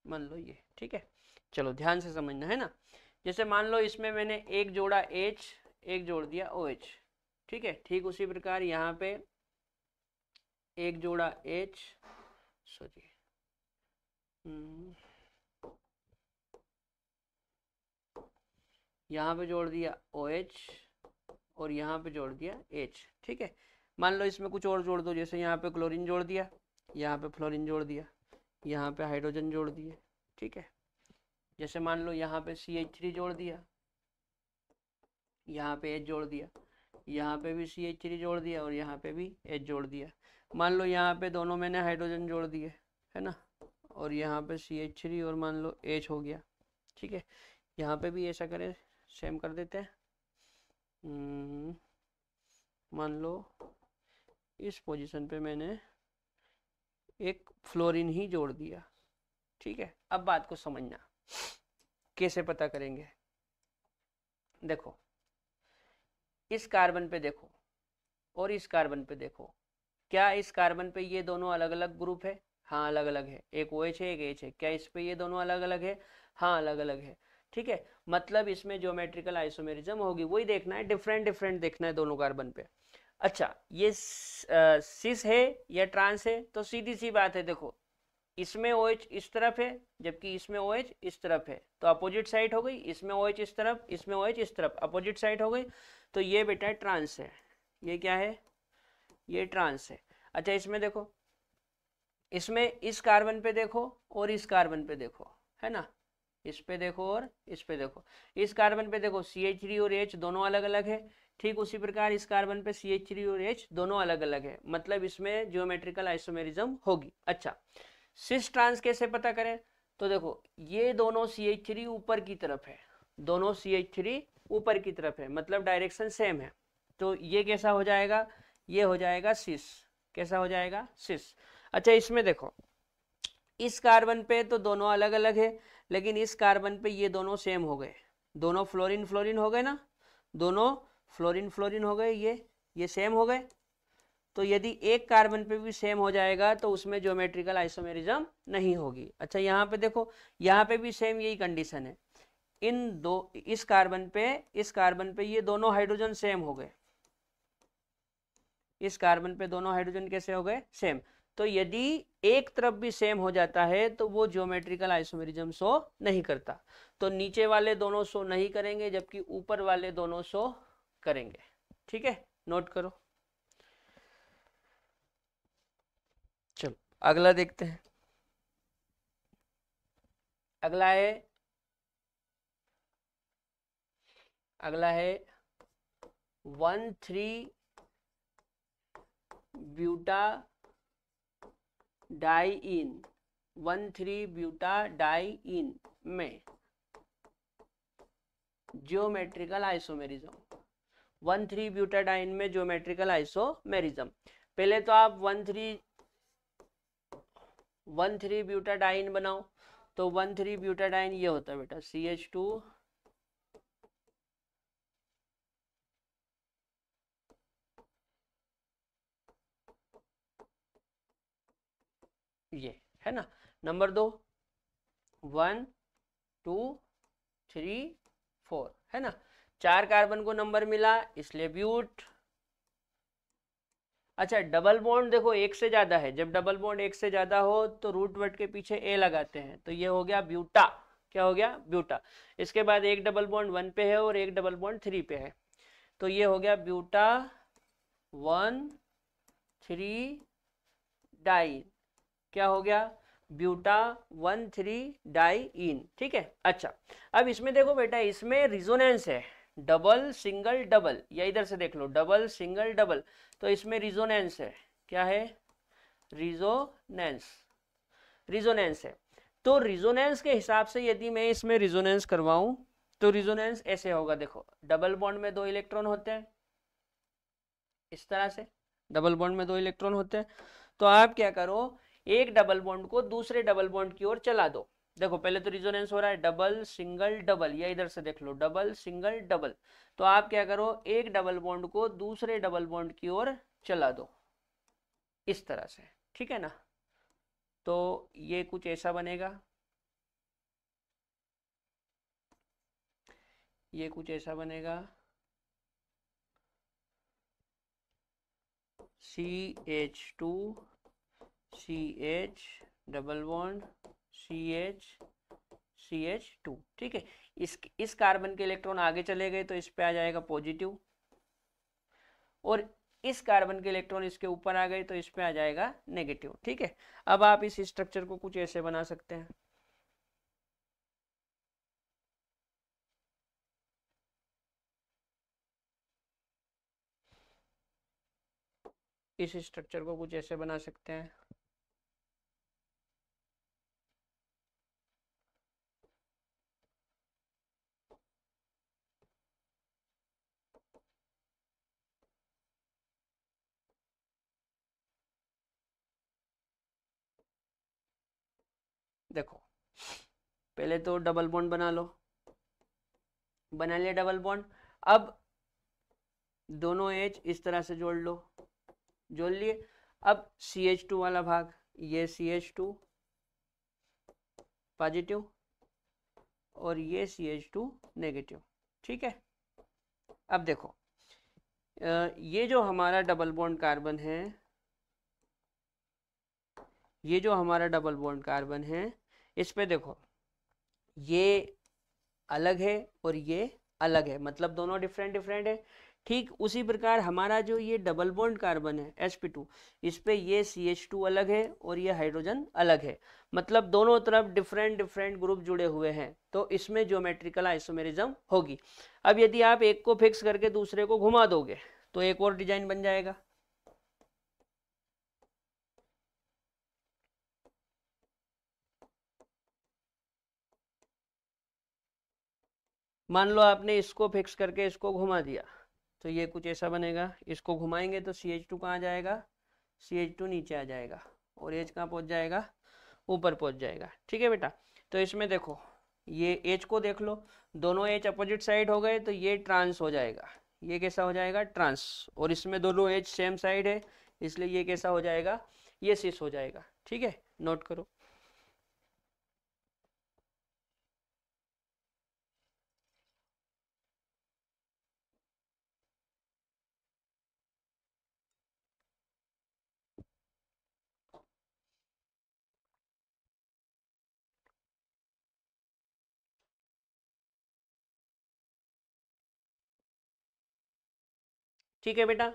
मान लो ये, ठीक है। चलो ध्यान से समझना है ना। जैसे मान लो इसमें मैंने एक जोड़ा H, एक जोड़ दिया OH, ठीक है। ठीक उसी प्रकार यहाँ पे एक जोड़ा H, सॉरी यहाँ पे जोड़ दिया OH और यहाँ पे जोड़ दिया H, ठीक है। मान लो इसमें कुछ और जोड़ दो, जैसे यहाँ पे क्लोरीन जोड़ दिया, यहाँ पे फ्लोरीन जोड़ दिया, यहाँ पे हाइड्रोजन जोड़ दिए, ठीक है। जैसे मान लो यहाँ पे CH3 जोड़ दिया, यहाँ पे H जोड़ दिया, यहाँ पे भी CH3 जोड़ दिया और यहाँ पे भी H जोड़ दिया। मान लो यहाँ पे दोनों मैंने हाइड्रोजन जोड़ दिए, है ना, और यहाँ पे CH3 और मान लो H हो गया, ठीक है। यहाँ पे भी ऐसा करें, सेम कर देते हैं। मान लो इस पोजीशन पे मैंने एक फ्लोरीन ही जोड़ दिया, ठीक है। अब बात को समझना, कैसे पता करेंगे? देखो इस कार्बन पे देखो और इस कार्बन पे देखो, क्या इस कार्बन पे ये दोनों अलग अलग ग्रुप है? हाँ अलग अलग है, एक OH है एक H है। क्या इस पे ये दोनों अलग अलग है? हाँ अलग अलग है, ठीक है। मतलब इसमें ज्योमेट्रिकल आइसोमेरिज्म होगी, वही देखना है, डिफरेंट डिफरेंट देखना है दोनों कार्बन पे। अच्छा, ये सिस है या ट्रांस है? तो सीधी सी बात है, देखो इसमें OH इस तरफ है जबकि इसमें OH इस तरफ है, तो अपोजिट साइड हो गई। इसमें OH इस तरफ, इसमें OH इस तरफ, अपोजिट साइड हो गई। तो ये बेटा ट्रांस है, ये क्या है? ये ट्रांस है। अच्छा इसमें देखो, इसमें इस कार्बन पे देखो और इस कार्बन पे देखो, है ना, इस पे देखो और इस पे देखो। इस कार्बन पे देखो CH3 और H दोनों अलग अलग है, ठीक उसी प्रकार इस कार्बन पे CH3 और H दोनों अलग अलग है, मतलब इसमें ज्योमेट्रिकल आइसोमेरिज्म होगी। अच्छा, सिस ट्रांस कैसे पता करें? तो देखो ये दोनों CH3 ऊपर की तरफ है, दोनों CH3 ऊपर की तरफ है, मतलब डायरेक्शन सेम है। तो ये कैसा हो जाएगा? ये हो जाएगा सिस। कैसा हो जाएगा? सिस। अच्छा इसमें देखो, इस कार्बन पे तो दोनों अलग अलग है, लेकिन इस कार्बन पे ये दोनों सेम हो गए, दोनों फ्लोरीन फ्लोरीन हो गए ना, दोनों फ्लोरीन फ्लोरीन हो गए, ये सेम हो गए। तो यदि एक कार्बन पे भी सेम हो जाएगा तो उसमें ज्योमेट्रिकल आइसोमेरिज्म नहीं होगी। अच्छा यहाँ पे देखो, यहाँ पे भी सेम यही कंडीशन है। इन दो, इस कार्बन पे ये दोनों हाइड्रोजन सेम हो गए, इस कार्बन पे दोनों हाइड्रोजन कैसे हो गए? सेम। तो यदि एक तरफ भी सेम हो जाता है तो वो ज्योमेट्रिकल आइसोमेरिज्म शो नहीं करता। तो नीचे वाले दोनों शो नहीं करेंगे जबकि ऊपर वाले दोनों शो करेंगे, ठीक है। नोट करो। चलो अगला देखते हैं। अगला है, अगला है 1,3 ब्यूटा डाइईन 1,3-ब्यूटाडाइईन में ज्योमेट्रिकल आइसोमेरिज्म, 1,3-ब्यूटाडाइन में ज्योमेट्रिकल आइसोमेरिज्म। पहले तो आप 1,3-ब्यूटाडाइन बनाओ, तो 1,3-ब्यूटाडाइन ये होता है बेटा CH2 ये है ना। नंबर 2 1 2 3 4 है ना, 4 कार्बन को नंबर मिला इसलिए ब्यूट। अच्छा डबल बॉन्ड देखो एक से ज्यादा है, जब डबल बॉन्ड एक से ज्यादा हो तो रूट वर्ड के पीछे ए लगाते हैं, तो ये हो गया ब्यूटा। क्या हो गया? ब्यूटा। इसके बाद एक डबल बॉन्ड 1 पे है और एक डबल बॉन्ड 3 पे है, तो ये हो गया ब्यूटा 1,3-डाइन। क्या हो गया? ब्यूटा 1,3-डाइईन। ठीक है। अच्छा अब इसमें देखो बेटा, इसमें रिजोनेंस है, डबल सिंगल डबल, या इधर से देख लो डबल सिंगल डबल, तो इसमें रिजोनेंस है। क्या है? रिजोनेंस। रिजोनेंस है, तो रिजोनेंस के हिसाब से यदि मैं इसमें रिजोनेंस करवाऊं तो रिजोनेंस ऐसे होगा। देखो डबल बॉन्ड में 2 इलेक्ट्रॉन होते हैं, इस तरह से डबल बॉन्ड में 2 इलेक्ट्रॉन होते हैं, तो आप क्या करो, एक डबल बॉन्ड को दूसरे डबल बॉन्ड की ओर चला दो। देखो पहले तो रिजोनेंस हो रहा है डबल सिंगल डबल, या इधर से देख लो डबल सिंगल डबल, तो आप क्या करो, एक डबल बॉन्ड को दूसरे डबल बॉन्ड की ओर चला दो इस तरह से। ठीक है ना, तो ये कुछ ऐसा बनेगा, ये कुछ ऐसा बनेगा CH2 CH double bond CH CH2। ठीक है, इस कार्बन के इलेक्ट्रॉन आगे चले गए तो इस पे आ जाएगा पॉजिटिव, और इस कार्बन के इलेक्ट्रॉन इसके ऊपर आ गए तो इस पे आ जाएगा नेगेटिव। ठीक है, अब आप इस स्ट्रक्चर को कुछ ऐसे बना सकते हैं। इस स्ट्रक्चर को कुछ ऐसे बना सकते हैं। देखो पहले तो डबल बॉन्ड बना लो, बना लिया डबल बॉन्ड। अब दोनों एच इस तरह से जोड़ लो, जोड़ लिए। अब CH2 वाला भाग, ये CH2 पॉजिटिव और ये CH2 नेगेटिव। ठीक है, अब देखो ये जो हमारा डबल बॉन्ड कार्बन है, ये जो हमारा डबल बॉन्ड कार्बन है, इस पे देखो ये अलग है और ये अलग है, मतलब दोनों डिफरेंट डिफरेंट है। ठीक उसी प्रकार हमारा जो ये डबल बॉन्ड कार्बन है sp2, इस पे ये CH2 अलग है और ये हाइड्रोजन अलग है, मतलब दोनों तरफ डिफरेंट डिफरेंट ग्रुप जुड़े हुए हैं, तो इसमें ज्योमेट्रिकल आइसोमेरिज्म होगी। अब यदि आप एक को फिक्स करके दूसरे को घुमा दोगे तो एक और डिजाइन बन जाएगा। मान लो आपने इसको फिक्स करके इसको घुमा दिया तो ये कुछ ऐसा बनेगा। इसको घुमाएंगे तो CH2 कहाँ जाएगा? CH2 नीचे आ जाएगा और H कहाँ पहुँच जाएगा? ऊपर पहुँच जाएगा। ठीक है बेटा, तो इसमें देखो ये H को देख लो, दोनों H अपोजिट साइड हो गए तो ये ट्रांस हो जाएगा, ये कैसा हो जाएगा? ट्रांस। और इसमें दोनों H सेम साइड है इसलिए ये कैसा हो जाएगा? ये सिस हो जाएगा। ठीक है, नोट करो। ठीक है बेटा,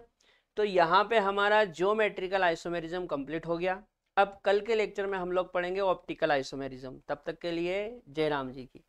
तो यहाँ पे हमारा ज्योमेट्रिकल आइसोमेरिज्म कंप्लीट हो गया। अब कल के लेक्चर में हम लोग पढ़ेंगे ऑप्टिकल आइसोमेरिज्म। तब तक के लिए जय राम जी की।